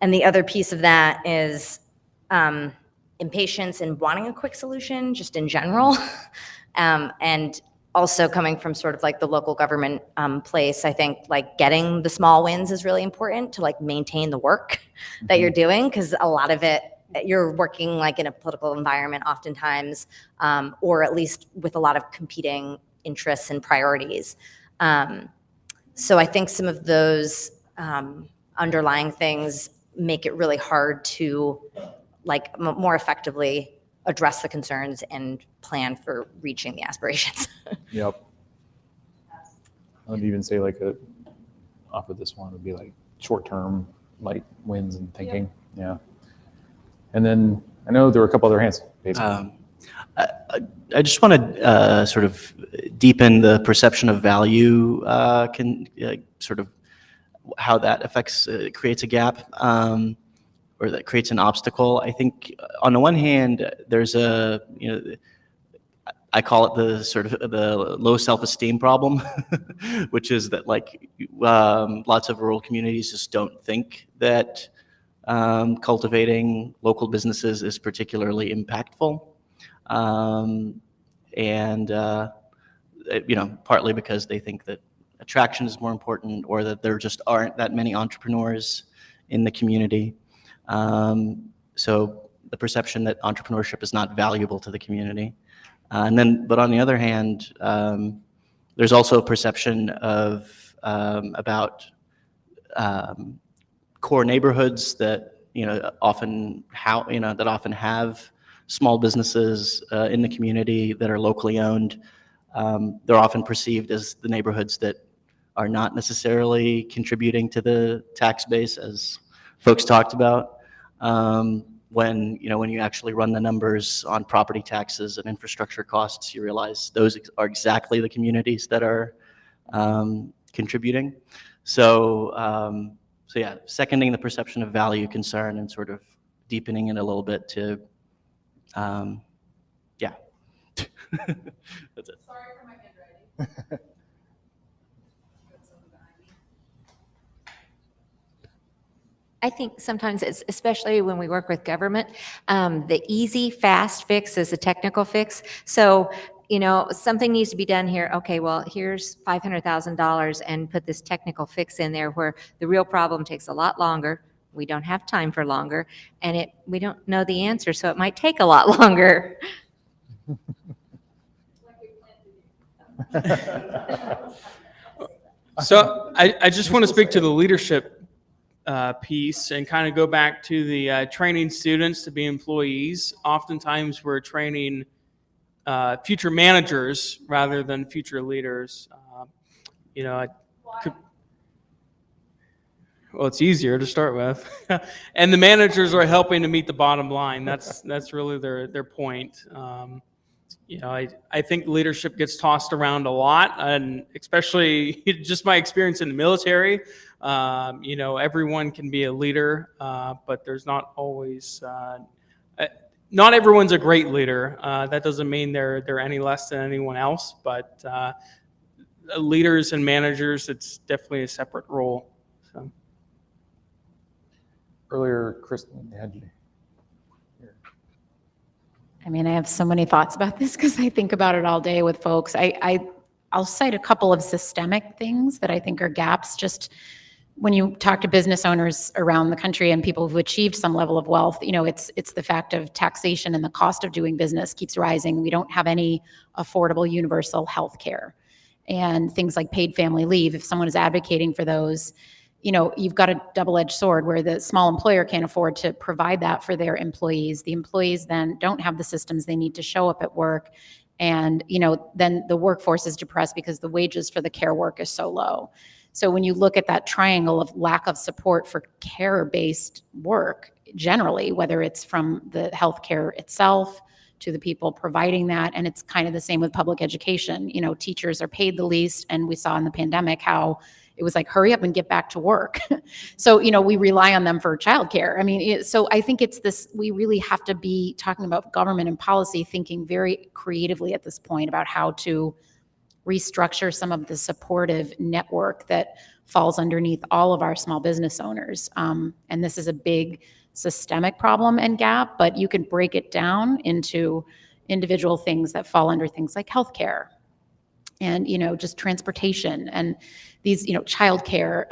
the other piece of that is impatience and wanting a quick solution just in general. And also coming from sort of the local government place, I think getting the small wins is really important to maintain the work that you're doing, because a lot of it, you're working in a political environment oftentimes, or at least with a lot of competing interests and priorities. So I think some of those underlying things make it really hard to more effectively address the concerns and plan for reaching the aspirations. Yep. I would even say like off of this one would be like short-term light wins and thinking. Yeah. And then I know there were a couple other hands. I just want to sort of deepen the perception of value, sort of how that affects, creates a gap, or that creates an obstacle. I think on the one hand, there's I call it the sort of the low self-esteem problem, which is that like lots of rural communities just don't think that cultivating local businesses is particularly impactful. Partly because they think that attraction is more important, or that there just aren't that many entrepreneurs in the community. So the perception that entrepreneurship is not valuable to the community. But on the other hand, there's also a perception of about core neighborhoods that often have small businesses in the community that are locally owned. They're often perceived as the neighborhoods that are not necessarily contributing to the tax base, as folks talked about. When you actually run the numbers on property taxes and infrastructure costs, you realize those are exactly the communities that are contributing. So yeah, seconding the perception of value concern and sort of deepening it a little bit to, yeah. That's it. Sorry for my handwriting. I think sometimes it's, especially when we work with government, the easy, fast fix is a technical fix. So, something needs to be done here. Okay, well, here's $500,000 and put this technical fix in there, where the real problem takes a lot longer. We don't have time for longer, and we don't know the answer, so it might take a lot longer. So I just want to speak to the leadership piece and kind of go back to the training students to be employees. Oftentimes we're training future managers rather than future leaders. Well, it's easier to start with. And the managers are helping to meet the bottom line. That's really their point. I think leadership gets tossed around a lot, and especially just my experience in the military. Everyone can be a leader, but there's not always. Not everyone's a great leader. That doesn't mean they're any less than anyone else. But leaders and managers, it's definitely a separate role. So. Earlier, Kristen had you. I mean, I have so many thoughts about this because I think about it all day with folks. I'll cite a couple of systemic things that I think are gaps. Just when you talk to business owners around the country and people who've achieved some level of wealth, it's the fact of taxation and the cost of doing business keeps rising. We don't have any affordable universal health care, and things like paid family leave. If someone is advocating for those, you've got a double-edged sword where the small employer can't afford to provide that for their employees. The employees then don't have the systems they need to show up at work. And, then the workforce is depressed because the wages for the care work is so low. So when you look at that triangle of lack of support for care-based work, generally, whether it's from the healthcare itself to the people providing that, and it's kind of the same with public education. Teachers are paid the least, and we saw in the pandemic how it was like, hurry up and get back to work. So, we rely on them for childcare. I mean, so I think it's this, we really have to be talking about government and policy, thinking very creatively at this point about how to restructure some of the supportive network that falls underneath all of our small business owners. And this is a big systemic problem and gap, but you can break it down into individual things that fall under things like healthcare and, just transportation and these, childcare,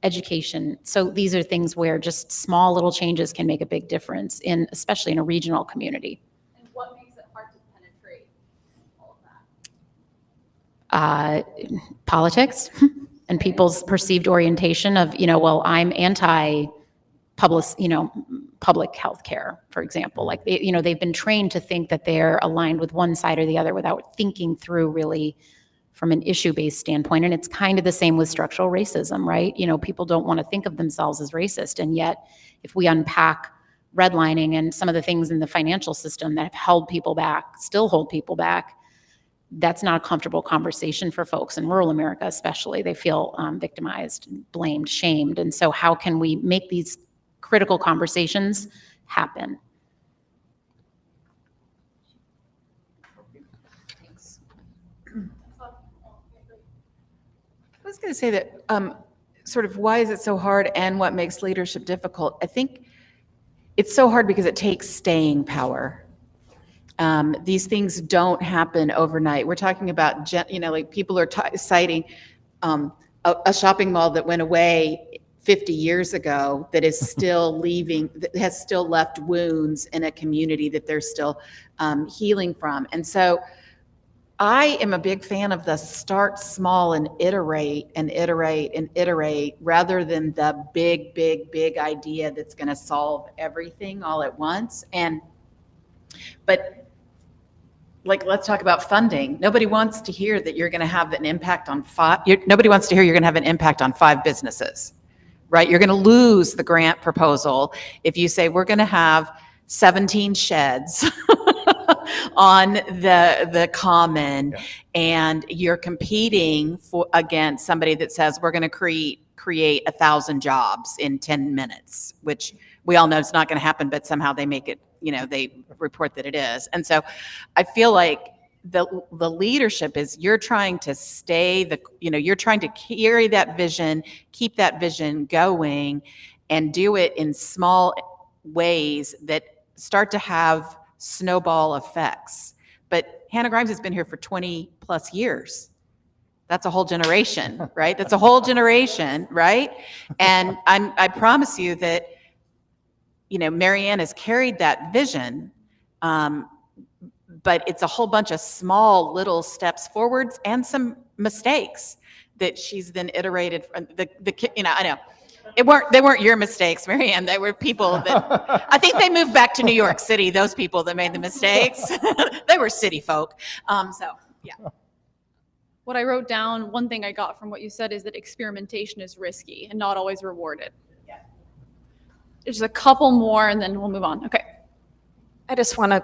education. So these are things where just small little changes can make a big difference especially in a regional community. And what makes it hard to penetrate all of that? Politics and people's perceived orientation of, well, I'm public health care, for example. Like, they've been trained to think that they're aligned with one side or the other without thinking through really from an issue-based standpoint. And it's kind of the same with structural racism, right? You know, people don't want to think of themselves as racist. And yet, if we unpack redlining and some of the things in the financial system that have held people back, still hold people back, that's not a comfortable conversation for folks in rural America, especially. They feel victimized, blamed, shamed. And so how can we make these critical conversations happen? I was going to say that sort of why is it so hard and what makes leadership difficult? I think it's so hard because it takes staying power. These things don't happen overnight. We're talking about, like people are citing a shopping mall that went away 50 years ago that is still leaving, that has still left wounds in a community that they're still healing from. And so I am a big fan of the start small and iterate and iterate and iterate rather than the big, big, big idea that's going to solve everything all at once. But like, let's talk about funding. Nobody wants to hear that you're going to have an impact on nobody wants to hear you're going to have an impact on 5 businesses, right? You're going to lose the grant proposal if you say we're going to have 17 sheds on the common, and you're competing against somebody that says we're going to create 1,000 jobs in 10 minutes, which we all know it's not going to happen, but somehow they make it, they report that it is. And so I feel like the leadership is you're trying to you're trying to carry that vision, keep that vision going, and do it in small ways that start to have snowball effects. But Hannah Grimes has been here for 20 plus years. That's a whole generation, right? That's a whole generation, right? And I promise you that, Marianne has carried that vision, but it's a whole bunch of small little steps forwards and some mistakes that she's then iterated from I know. They weren't your mistakes, Marianne. They were people that I think they moved back to New York City. Those people that made the mistakes, they were city folk. So yeah. What I wrote down, one thing I got from what you said is that experimentation is risky and not always rewarded. Yeah. There's a couple more and then we'll move on. Okay. I just want to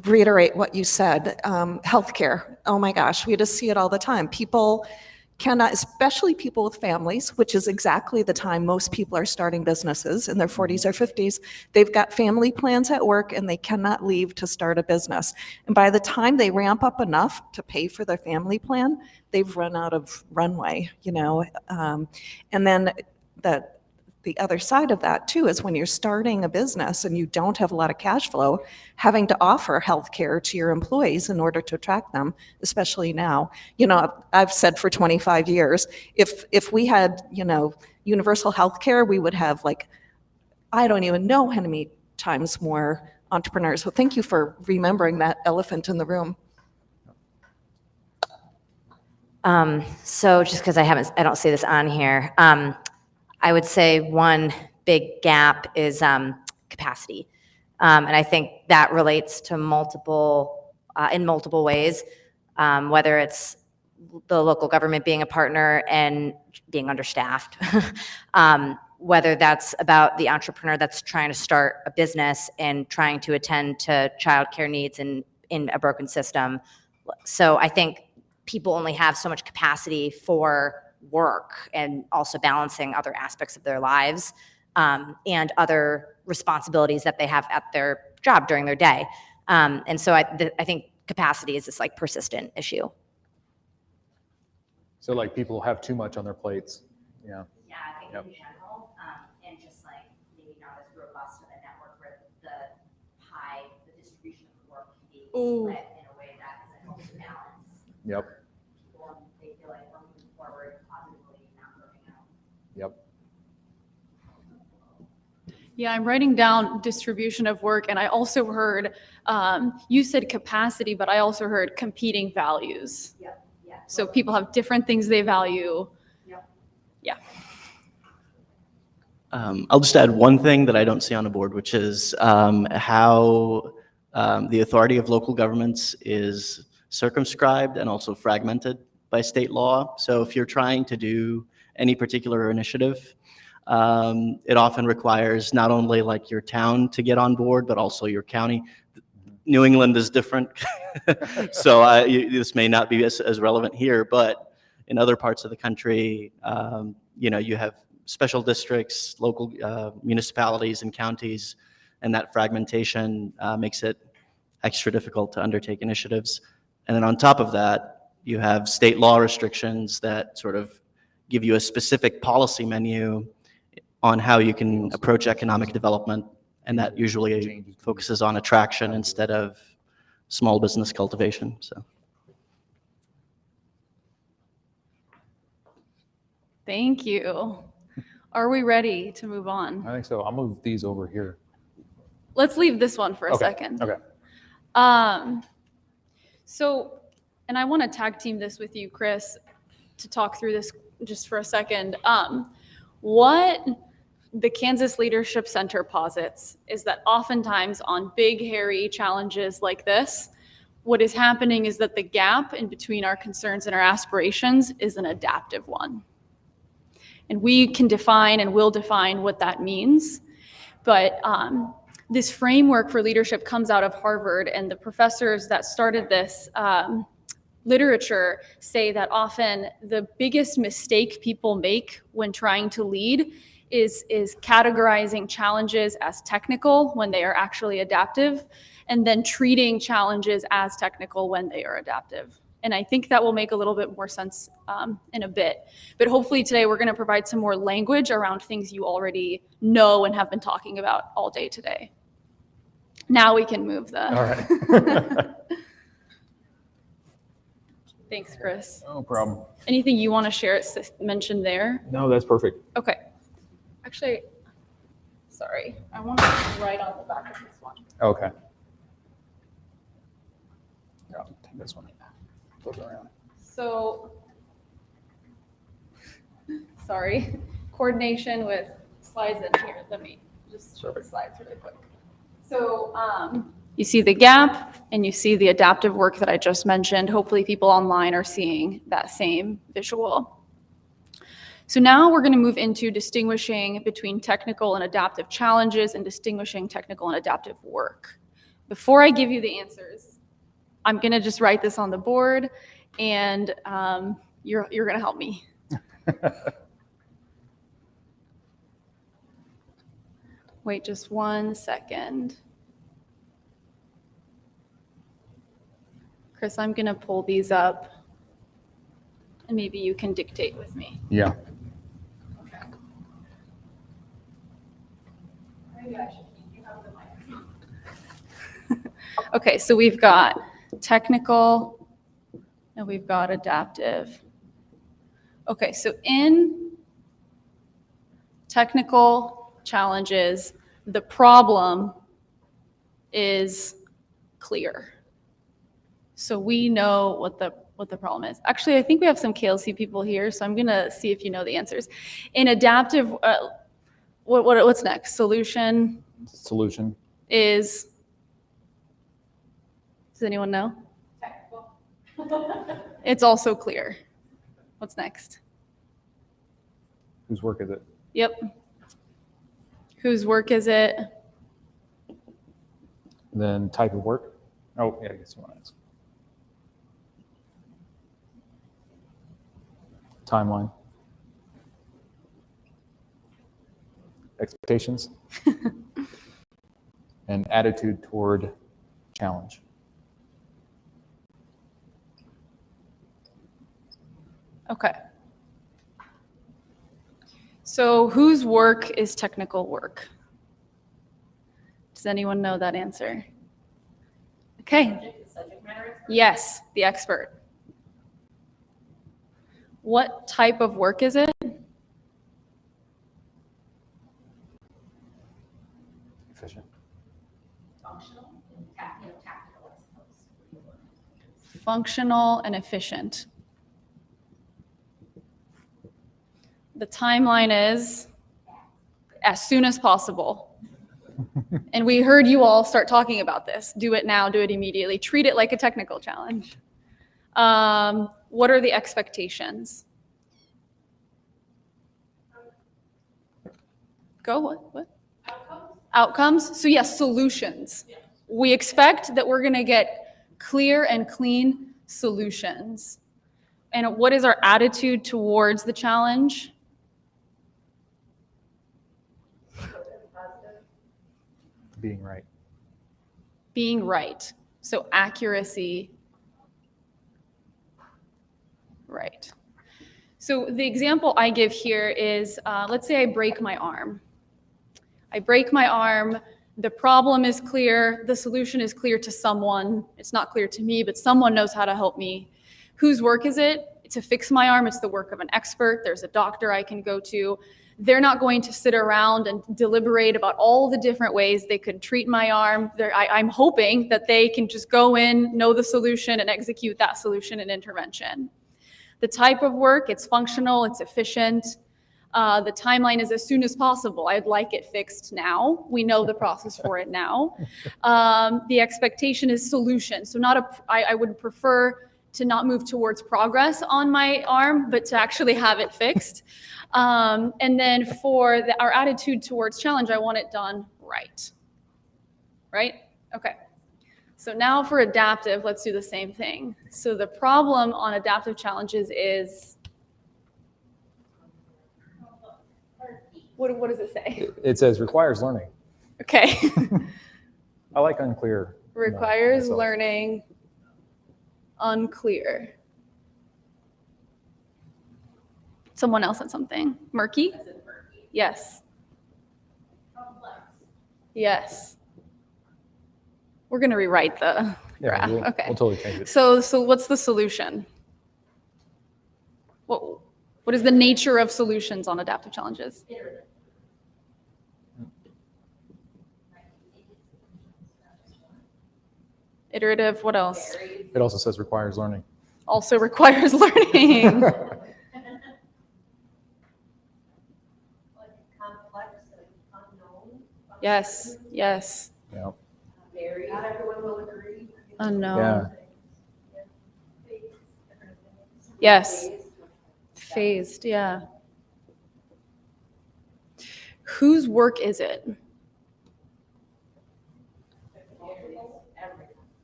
reiterate what you said. Healthcare. Oh my gosh, we just see it all the time. People cannot, especially people with families, which is exactly the time most people are starting businesses in their 40s or 50s. They've got family plans at work and they cannot leave to start a business. And by the time they ramp up enough to pay for their family plan, they've run out of runway, and then the other side of that too is when you're starting a business and you don't have a lot of cash flow, having to offer health care to your employees in order to attract them, especially now. I've said for 25 years, if we had, universal health care, we would have I don't even know how many times more entrepreneurs. So thank you for remembering that elephant in the room. So just because I don't see this on here, I would say one big gap is capacity. And I think that relates to in multiple ways, whether it's the local government being a partner and being understaffed, whether that's about the entrepreneur that's trying to start a business and trying to attend to childcare needs in a broken system. So I think people only have so much capacity for work and also balancing other aspects of their lives and other responsibilities that they have at their job during their day. And so I think capacity is this persistent issue. So people have too much on their plates. Yeah. Yeah, I think in general, and just maybe not as robust of a network where the distribution of the work can be split in a way that is a healthy balance. Yep. They feel like we're moving forward positively, not moving out. Yep. Yeah, I'm writing down distribution of work, and I also heard, you said capacity, but I also heard competing values. Yep. Yeah. So people have different things they value. Yep. Yeah. I'll just add one thing that I don't see on the board, which is how the authority of local governments is circumscribed and also fragmented by state law. So if you're trying to do any particular initiative, it often requires not only like your town to get on board, but also your county. New England is different, so this may not be as relevant here, but in other parts of the country, you have special districts, local municipalities and counties, and that fragmentation makes it extra difficult to undertake initiatives. And then on top of that, you have state law restrictions that sort of give you a specific policy menu on how you can approach economic development, and that usually focuses on attraction instead of small business cultivation. So. Thank you. Are we ready to move on? I think so. I'll move these over here. Let's leave this one for a Okay, second. okay. So, and I want to tag team this with you, Chris, to talk through this just for a second. What the Kansas Leadership Center posits is that oftentimes on big, hairy challenges like this, what is happening is that the gap in between our concerns and our aspirations is an adaptive one. And we can define and will define what that means. But this framework for leadership comes out of Harvard, and the professors that started this literature say that often the biggest mistake people make when trying to lead is categorizing challenges as technical when they are actually adaptive, and then treating challenges as technical when they are adaptive. And I think that will make a little bit more sense in a bit. But hopefully today we're going to provide some more language around things you already know and have been talking about all day today. Now we can move the... All right. Thanks, Chris. No problem. Anything you want to share mentioned there? No, that's perfect. Okay. Actually, sorry. I want to write on the back of this one. Okay. Yeah, I'll take this one. Flip it around. So, sorry. Coordination with slides in here. Let me just show the slides really quick. So, you see the gap and you see the adaptive work that I just mentioned. Hopefully people online are seeing that same visual. So now we're going to move into distinguishing between technical and adaptive challenges and distinguishing technical and adaptive work. Before I give you the answers, I'm going to just write this on the board, and you're going to help me. Wait just 1 second. Chris, I'm going to pull these up, and maybe you can dictate with me. Yeah. Okay, so we've got technical and we've got adaptive. Okay, so in technical challenges, the problem is clear. So we know what the problem is. Actually, I think we have some KLC people here, so I'm gonna see if you know the answers. In adaptive, what's next? Solution is, does anyone know? Technical. It's also clear. What's next? Whose work is it? Yep. Whose work is it? Then type of work. Oh, yeah, I guess you want to ask. Timeline. Expectations. And attitude toward challenge. Okay. So whose work is technical work? Does anyone know that answer? Okay. Yes, the expert. What type of work is it? Efficient. Functional and efficient. The timeline is as soon as possible. And we heard you all start talking about this. Do it now, do it immediately. Treat it like a technical challenge. What are the expectations? Go, what? Outcomes? So yes, solutions. We expect that we're gonna get clear and clean solutions. And what is our attitude towards the challenge? Being right. Being right. So accuracy. Right. So the example I give here is, let's say I break my arm. I break my arm, the problem is clear, the solution is clear to someone. It's not clear to me, but someone knows how to help me. Whose work is it? To fix my arm, it's the work of an expert. There's a doctor I can go to. They're not going to sit around and deliberate about all the different ways they could treat my arm. I'm hoping that they can just go in, know the solution, and execute that solution and intervention. The type of work, it's functional, it's efficient. The timeline is as soon as possible. I'd like it fixed now. We know the process for it now. The expectation is solution. So I would prefer to not move towards progress on my arm, but to actually have it fixed. And then for our attitude towards challenge, I want it done right. Right? Okay. So now for adaptive, let's do the same thing. So the problem on adaptive challenges is, what does it say? It says requires learning. Okay. I like unclear. Requires myself. learning, unclear. Someone else said something. Murky? Yes. Yes. We're going to rewrite the graph. We'll totally change it. So what's the solution? What is the nature of solutions on adaptive challenges? Iterative, what else? It also says requires learning. Also requires learning. Yes, yes. Yeah. Not everyone will agree. Unknown. Yes. Phased, yeah. Whose work is it?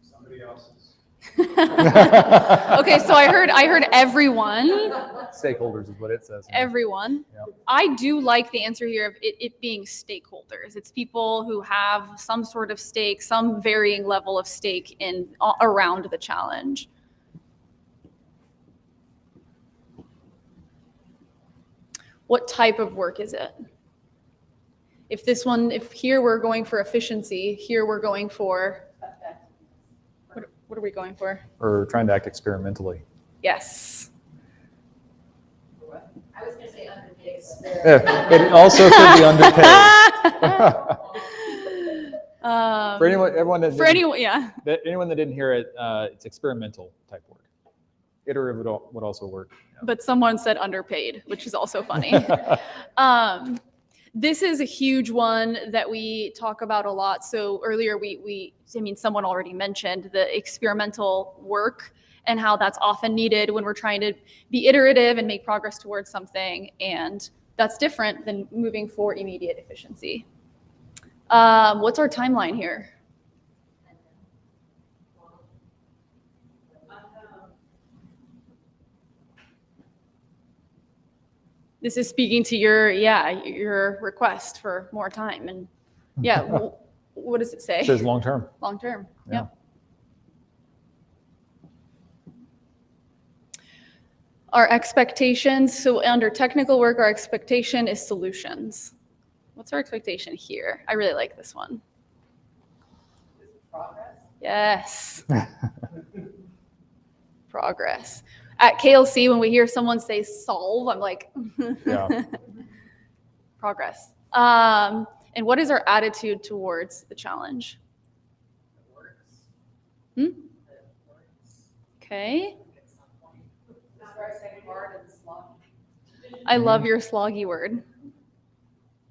Somebody else's. Okay, so I heard everyone. Stakeholders is what it says. Everyone. Yep. I do like the answer here of it being stakeholders. It's people who have some sort of stake, some varying level of stake around the challenge. What type of work is it? If here we're going for efficiency, here we're going for, what are we going for? Or trying to act experimentally. Yes. I was going to say underpaid. Yeah, it also could be underpaid. For anyone that didn't hear it, it's experimental type work. Iterative would also work. Yeah. But someone said underpaid, which is also funny. This is a huge one that we talk about a lot. So earlier someone already mentioned the experimental work and how that's often needed when we're trying to be iterative and make progress towards something. And that's different than moving for immediate efficiency. What's our timeline here? This is speaking to your request for more time. And what does it say? It says long term. Long term, Yeah. yep. Our expectations, so under technical work, our expectation is solutions. What's our expectation here? I really like this one. Progress? Yes. Progress. At KLC, when we hear someone say solve, I'm like, Yeah. Progress. And what is our attitude towards the challenge? Okay. I love your sloggy word.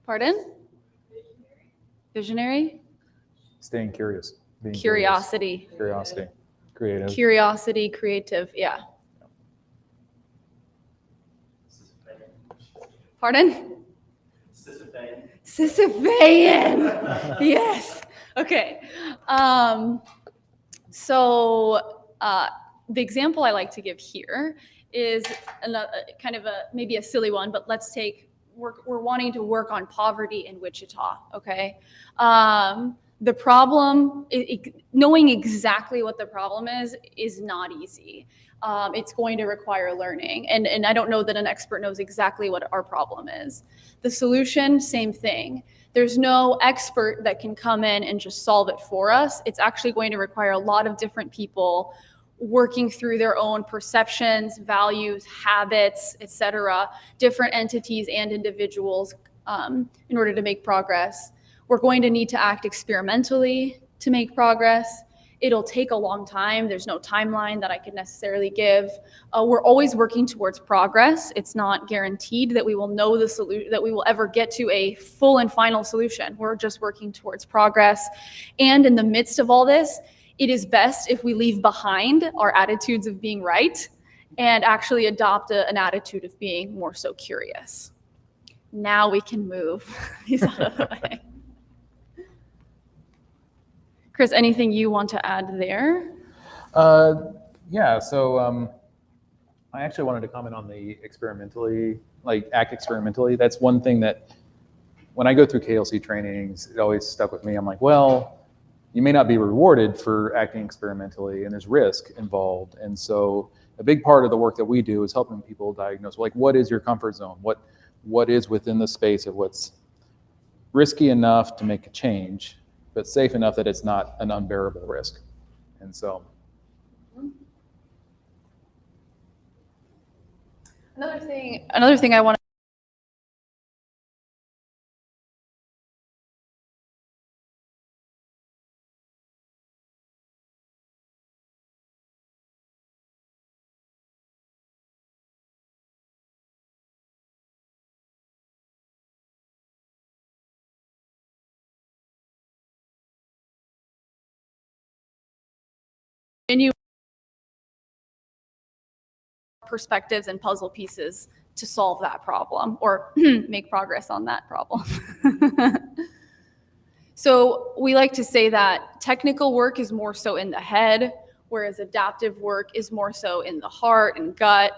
Pardon? Visionary? Staying curious. Being Curiosity. Curiosity. Creative. Curiosity, creative, yeah. Pardon? Sisyphean. Yes. Okay. The example I like to give here is another, kind of maybe a silly one, but let's take, we're wanting to work on poverty in Wichita, okay? The problem, knowing exactly what the problem is not easy. It's going to require learning. And I don't know that an expert knows exactly what our problem is. The solution, same thing. There's no expert that can come in and just solve it for us. It's actually going to require a lot of different people working through their own perceptions, values, habits, etc., different entities and individuals in order to make progress. We're going to need to act experimentally to make progress. It'll take a long time. There's no timeline that I could necessarily give. We're always working towards progress. It's not guaranteed that we will know the solution, that we will ever get to a full and final solution. We're just working towards progress. And in the midst of all this, it is best if we leave behind our attitudes of being right and actually adopt an attitude of being more so curious. Now we can move these out of the way. Chris, anything you want to add there? Yeah, so I actually wanted to comment on the experimentally, like act experimentally. That's one thing that when I go through KLC trainings, it always stuck with me. I'm like, well, you may not be rewarded for acting experimentally, and there's risk involved. And so a big part of the work that we do is helping people diagnose, like, what is your comfort zone? What is within the space of what's risky enough to make a change, but safe enough that it's not an unbearable risk. And so. Another thing I want to continue perspectives and puzzle pieces to solve that problem or make progress on that problem. So we like to say that technical work is more so in the head, whereas adaptive work is more so in the heart and gut.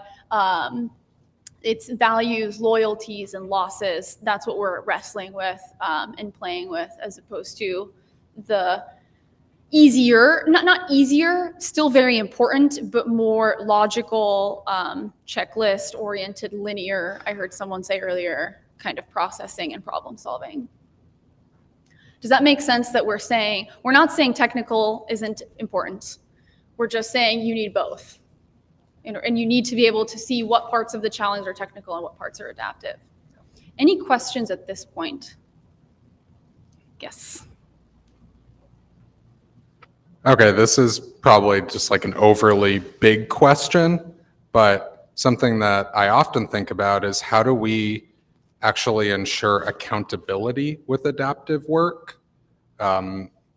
It's values, loyalties, and losses. That's what we're wrestling with and playing with, as opposed to the easier, not easier, still very important, but more logical, checklist-oriented, linear, I heard someone say earlier, kind of processing and problem solving. Does that make sense that we're not saying technical isn't important. We're just saying you need both. And you need to be able to see what parts of the challenge are technical and what parts are adaptive. Any questions at this point? Yes. Okay, this is probably just like an overly big question, but something that I often think about is how do we actually ensure accountability with adaptive work?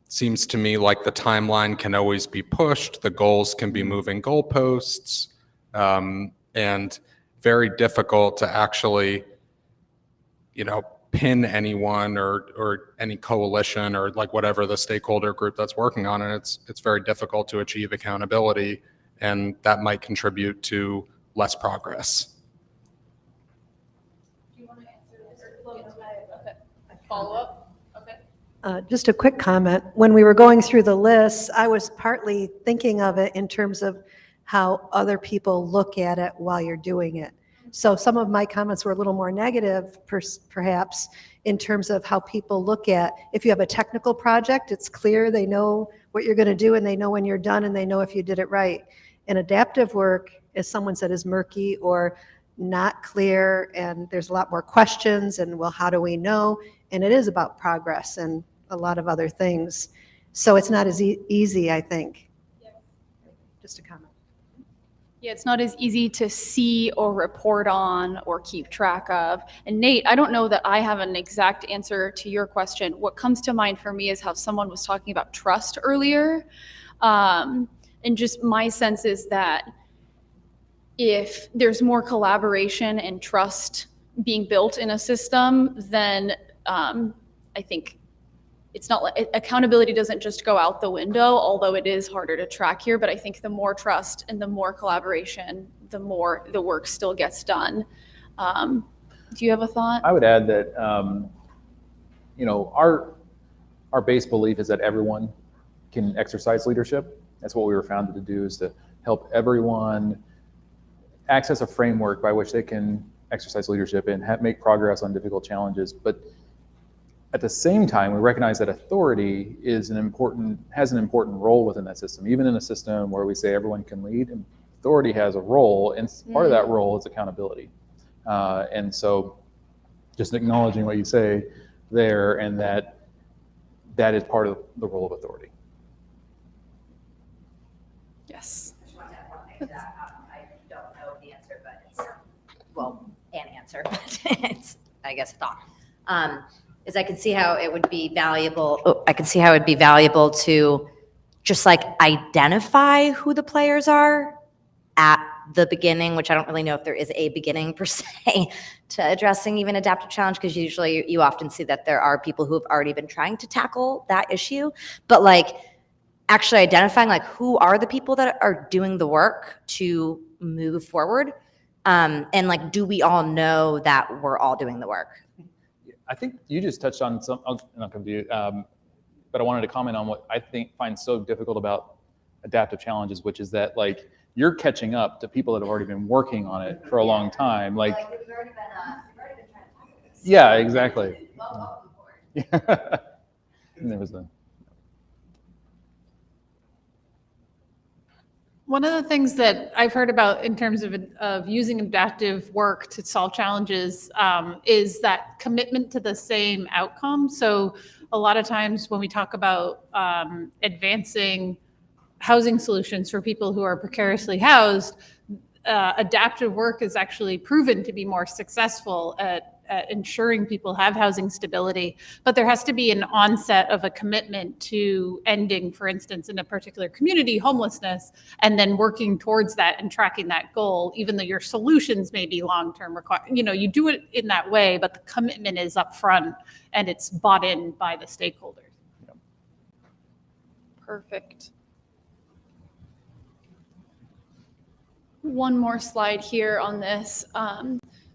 Seems to me like the timeline can always be pushed, the goals can be moving goalposts, and very difficult to actually, pin anyone or any coalition or like whatever the stakeholder group that's working on it. It's very difficult to achieve accountability, and that might contribute to less progress. Do you want to answer this? Okay. Follow up? Okay. Just a quick comment. When we were going through the list, I was partly thinking of it in terms of how other people look at it while you're doing it. So some of my comments were a little more negative, perhaps, in terms of how people look at, if you have a technical project, it's clear, they know what you're going to do, and they know when you're done, and they know if you did it right. And adaptive work, as someone said, is murky or not clear, and there's a lot more questions, and well, how do we know? And it is about progress and a lot of other things. So it's not as easy, I think. Yes. Just a comment. Yeah, it's not as easy to see or report on or keep track of. And Nate, I don't know that I have an exact answer to your question. What comes to mind for me is how someone was talking about trust earlier. And just my sense is that if there's more collaboration and trust being built in a system, then I think it's not like accountability doesn't just go out the window, although it is harder to track here. But I think the more trust and the more collaboration, the more the work still gets done. Do you have a thought? I would add that our base belief is that everyone can exercise leadership. That's what we were founded to do, is to help everyone access a framework by which they can exercise leadership and make progress on difficult challenges. But at the same time, we recognize that authority has an important role within that system. Even in a system where we say everyone can lead, authority has a role, and part of that role is accountability. And so just acknowledging what you say there, and that is part of the role of authority. Yes. I don't know the answer, but it's, well, an answer, but it's, I guess, a thought. Is I can see how it would be valuable. I can see how it would be valuable to just like identify who the players are at the beginning, which I don't really know if there is a beginning per se to addressing even adaptive challenge, because usually you often see that there are people who have already been trying to tackle that issue. But like actually identifying like who are the people that are doing the work to move forward, and like, do we all know that we're all doing the work? I think you just touched on some, I'm not going to do, but I wanted to comment on what I find so difficult about adaptive challenges, which is that like you're catching up to people that have already been working on it for a long time. Like, we've already been trying to tackle this. yeah, exactly. And there was a. One of the things that I've heard about in terms of using adaptive work to solve challenges is that commitment to the same outcome. So a lot of times when we talk about advancing housing solutions for people who are precariously housed, adaptive work is actually proven to be more successful at ensuring people have housing stability. But there has to be an onset of a commitment to ending, for instance, in a particular community, homelessness, and then working towards that and tracking that goal, even though your solutions may be long-term you do it in that way, but the commitment is upfront and it's bought in by the stakeholders. Perfect. One more slide here on this.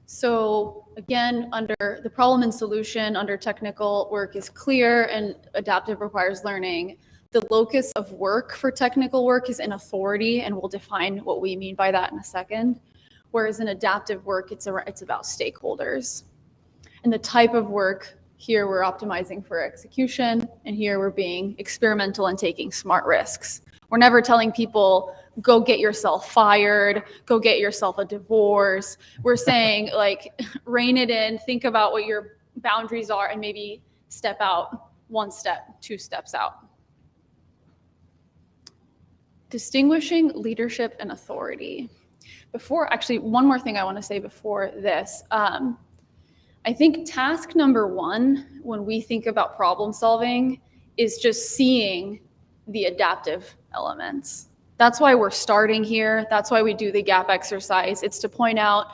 So again, under the problem and solution, under technical work is clear and adaptive requires learning. The locus of work for technical work is in authority, and we'll define what we mean by that in a second. Whereas in adaptive work, it's about stakeholders. And the type of work, here we're optimizing for execution, and here we're being experimental and taking smart risks. We're never telling people, go get yourself fired, go get yourself a divorce. We're saying like, rein it in, think about what your boundaries are, and maybe step out 1 step, 2 steps out. Distinguishing leadership and authority. Actually, one more thing I want to say before this. I think task number 1, when we think about problem solving, is just seeing the adaptive elements. That's why we're starting here. That's why we do the gap exercise. It's to point out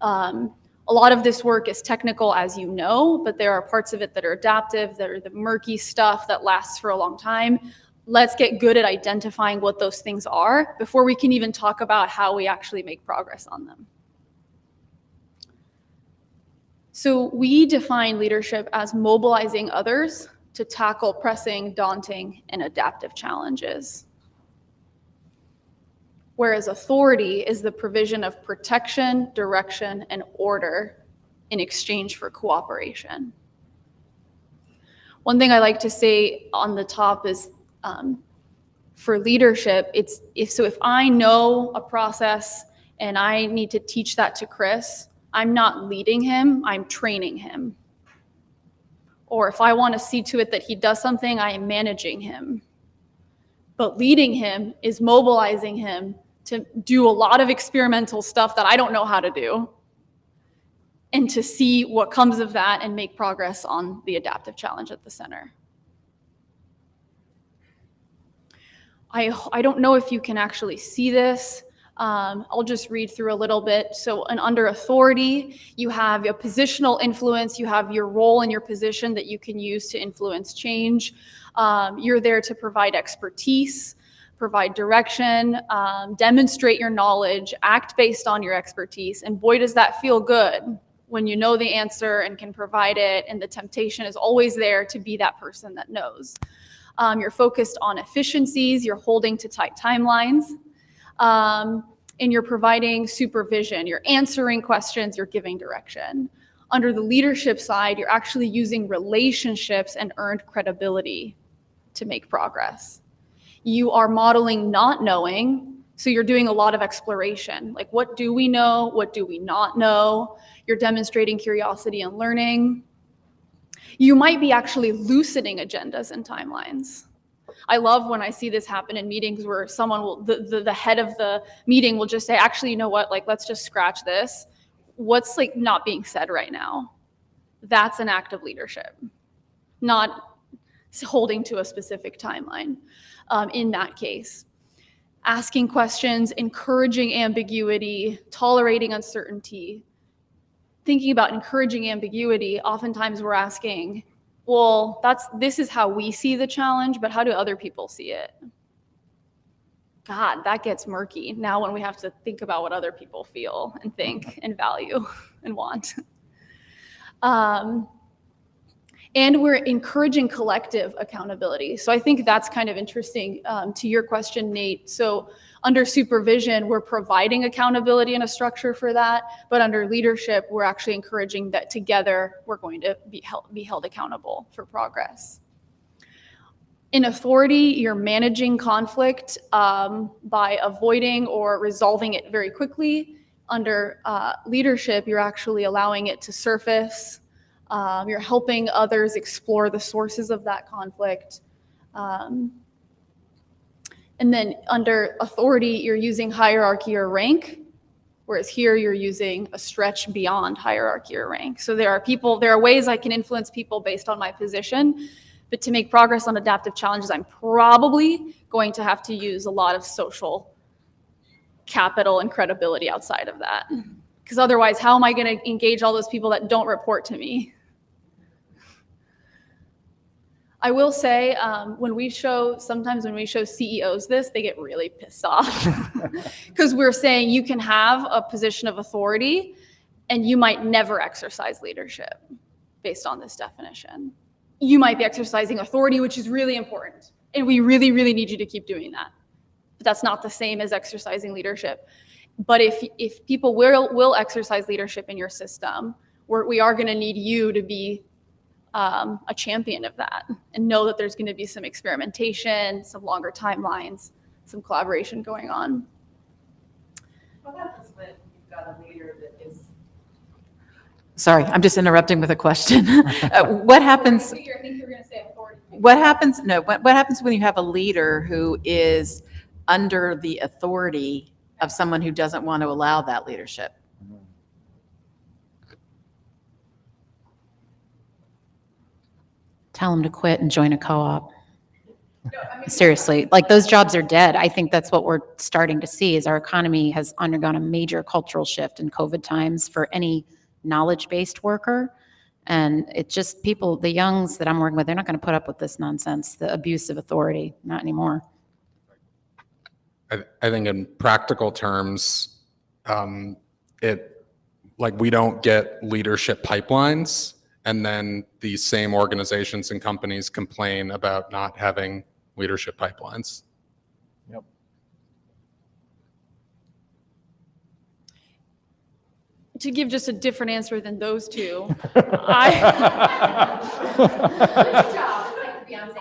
a lot of this work is technical, as you know, but there are parts of it that are adaptive, that are the murky stuff that lasts for a long time. Let's get good at identifying what those things are before we can even talk about how we actually make progress on them. So we define leadership as mobilizing others to tackle pressing, daunting, and adaptive challenges. Whereas authority is the provision of protection, direction, and order in exchange for cooperation. One thing I like to say on the top is for leadership, if I know a process and I need to teach that to Chris, I'm not leading him, I'm training him. Or if I want to see to it that he does something, I am managing him. But leading him is mobilizing him to do a lot of experimental stuff that I don't know how to do, and to see what comes of that and make progress on the adaptive challenge at the center. I don't know if you can actually see this. I'll just read through a little bit. So under authority, you have a positional influence. You have your role and your position that you can use to influence change. You're there to provide expertise, provide direction, demonstrate your knowledge, act based on your expertise. And boy, does that feel good when you know the answer and can provide it. And the temptation is always there to be that person that knows. You're focused on efficiencies. You're holding to tight timelines. And you're providing supervision, you're answering questions, you're giving direction. Under the leadership side, you're actually using relationships and earned credibility to make progress. You are modeling not knowing, so you're doing a lot of exploration. Like, what do we know? What do we not know? You're demonstrating curiosity and learning. You might be actually loosening agendas and timelines. I love when I see this happen in meetings where someone will, the head of the meeting will just say, actually, you know what, like, let's just scratch this. What's like not being said right now? That's an act of leadership, not holding to a specific timeline in that case. Asking questions, encouraging ambiguity, tolerating uncertainty. Thinking about encouraging ambiguity, oftentimes we're asking, well, this is how we see the challenge, but how do other people see it? God, that gets murky now when we have to think about what other people feel and think and value and want. And we're encouraging collective accountability. So I think that's kind of interesting to your question, Nate. So under supervision, we're providing accountability and a structure for that. But under leadership, we're actually encouraging that together we're going to be held accountable for progress. In authority, you're managing conflict by avoiding or resolving it very quickly. Under leadership, you're actually allowing it to surface. You're helping others explore the sources of that conflict. And then under authority, you're using hierarchy or rank, whereas here you're using a stretch beyond hierarchy or rank. So there are ways I can influence people based on my position, but to make progress on adaptive challenges, I'm probably going to have to use a lot of social capital and credibility outside of that. Because otherwise, how am I going to engage all those people that don't report to me? I will say, sometimes when we show CEOs this, they get really pissed off. Because we're saying you can have a position of authority and you might never exercise leadership based on this definition. You might be exercising authority, which is really important. And we really, really need you to keep doing that. But that's not the same as exercising leadership. But if people will exercise leadership in your system, we are going to need you to be a champion of that and know that there's going to be some experimentation, some longer timelines, some collaboration going on. What happens when you've got a leader that is... Sorry, I'm just interrupting with a question. What happens? What happens? No. What happens when you have a leader who is under the authority of someone who doesn't want to allow that leadership? Tell them to quit and join a co-op. Seriously, like those jobs are dead. I think that's what we're starting to see is our economy has undergone a major cultural shift in COVID times for any knowledge-based worker. And it just people, the youngs that I'm working with, they're not going to put up with this nonsense, the abuse of authority, not anymore. I think in practical terms, we don't get leadership pipelines, and then these same organizations and companies complain about not having leadership pipelines. Yep. To give just a different answer than those two,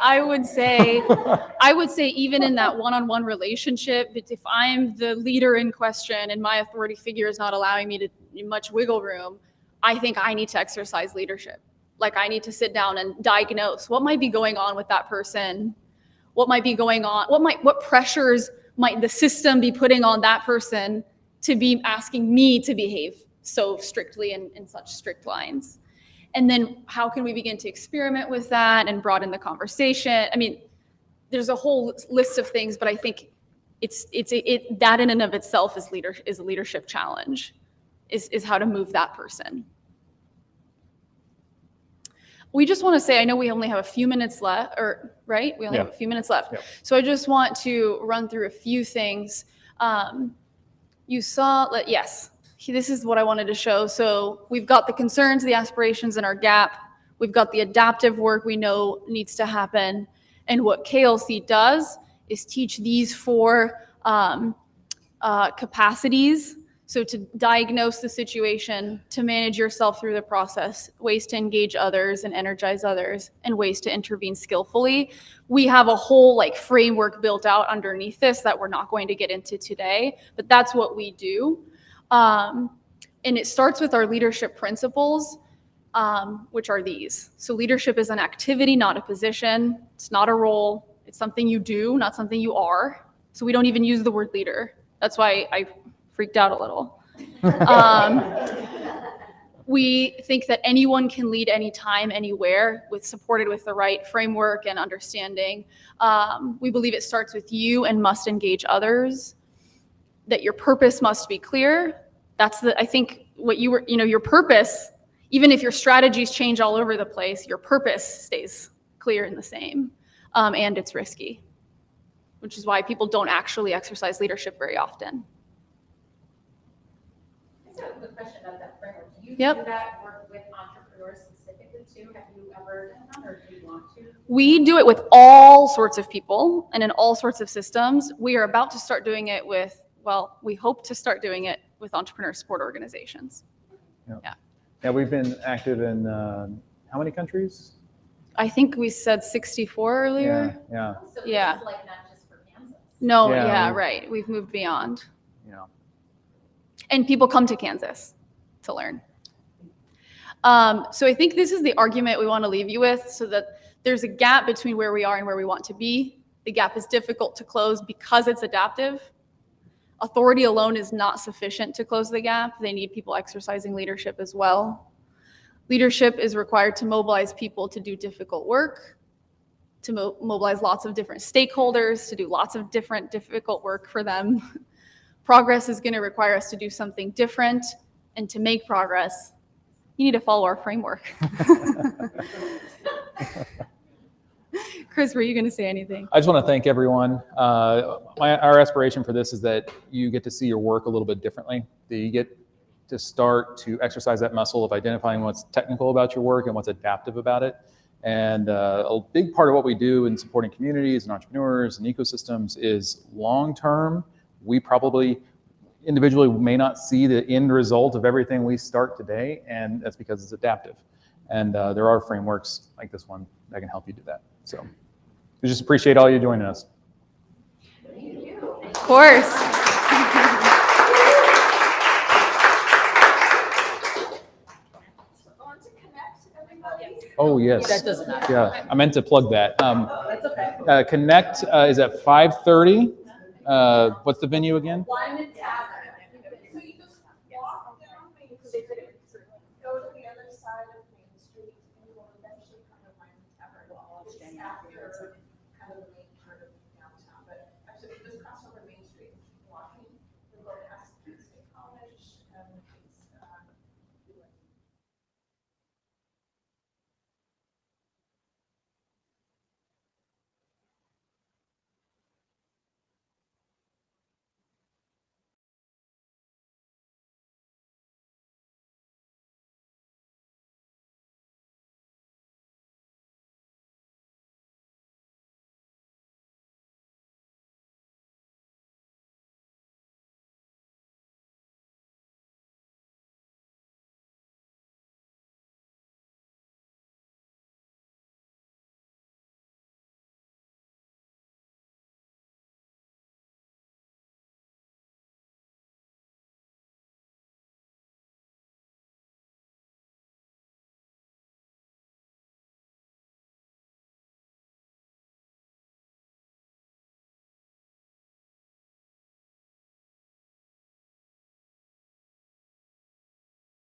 I would say even in that one-on-one relationship, if I'm the leader in question and my authority figure is not allowing me to much wiggle room, I think I need to exercise leadership. Like I need to sit down and diagnose what might be going on with that person, what might be going on, what pressures might the system be putting on that person to be asking me to behave so strictly and in such strict lines. And then how can we begin to experiment with that and broaden the conversation? I mean, there's a whole list of things, but I think that in and of itself is a leadership challenge, is how to move that person. We just want to say, I know we only have a few minutes left, right? We only have a few minutes left. Yep. So I just want to run through a few things. You saw, yes, this is what I wanted to show. So we've got the concerns, the aspirations, and our gap. We've got the adaptive work we know needs to happen. And what KLC does is teach these 4 capacities. So to diagnose the situation, to manage yourself through the process, ways to engage others and energize others, and ways to intervene skillfully. We have a whole framework built out underneath this that we're not going to get into today, but that's what we do. And it starts with our leadership principles, which are these. So leadership is an activity, not a position. It's not a role. It's something you do, not something you are. So we don't even use the word leader. That's why I freaked out a little. We think that anyone can lead anytime, anywhere, supported with the right framework and understanding. We believe it starts with you and must engage others, that your purpose must be clear. I think what your purpose, even if your strategies change all over the place, your purpose stays clear and the same, and it's risky, which is why people don't actually exercise leadership very often. I have a quick question about that framework. Do you Yep. do that work with entrepreneurs specifically too? Have you ever done that, or do you want to? We do it with all sorts of people and in all sorts of systems. We are about to start doing it we hope to start doing it with entrepreneur support organizations. Yeah, we've been active in how many countries? I think we said 64 earlier. Yeah. So Yeah. it's like not just for Kansas. No, Yeah, right. We've moved beyond. Yeah. And people come to Kansas to learn. So I think this is the argument we want to leave you with, so that there's a gap between where we are and where we want to be. The gap is difficult to close because it's adaptive. Authority alone is not sufficient to close the gap. They need people exercising leadership as well. Leadership is required to mobilize people to do difficult work, to mobilize lots of different stakeholders, to do lots of different difficult work for them. Progress is going to require us to do something different, and to make progress, you need to follow our framework. Chris, were you going to say anything? I just want to thank everyone. Our aspiration for this is that you get to see your work a little bit differently, that you get to start to exercise that muscle of identifying what's technical about your work and what's adaptive about it. And a big part of what we do in supporting communities and entrepreneurs and ecosystems is long-term. We probably individually may not see the end result of everything we start today, and that's because it's adaptive. And there are frameworks like this one that can help you do that. So we just appreciate all you joining us. Of course. Oh, yes. That doesn't matter. Yeah, I meant to plug that. That's okay. Connect is at 5:30. What's the venue again? One tavern. So you just walk down Main Street.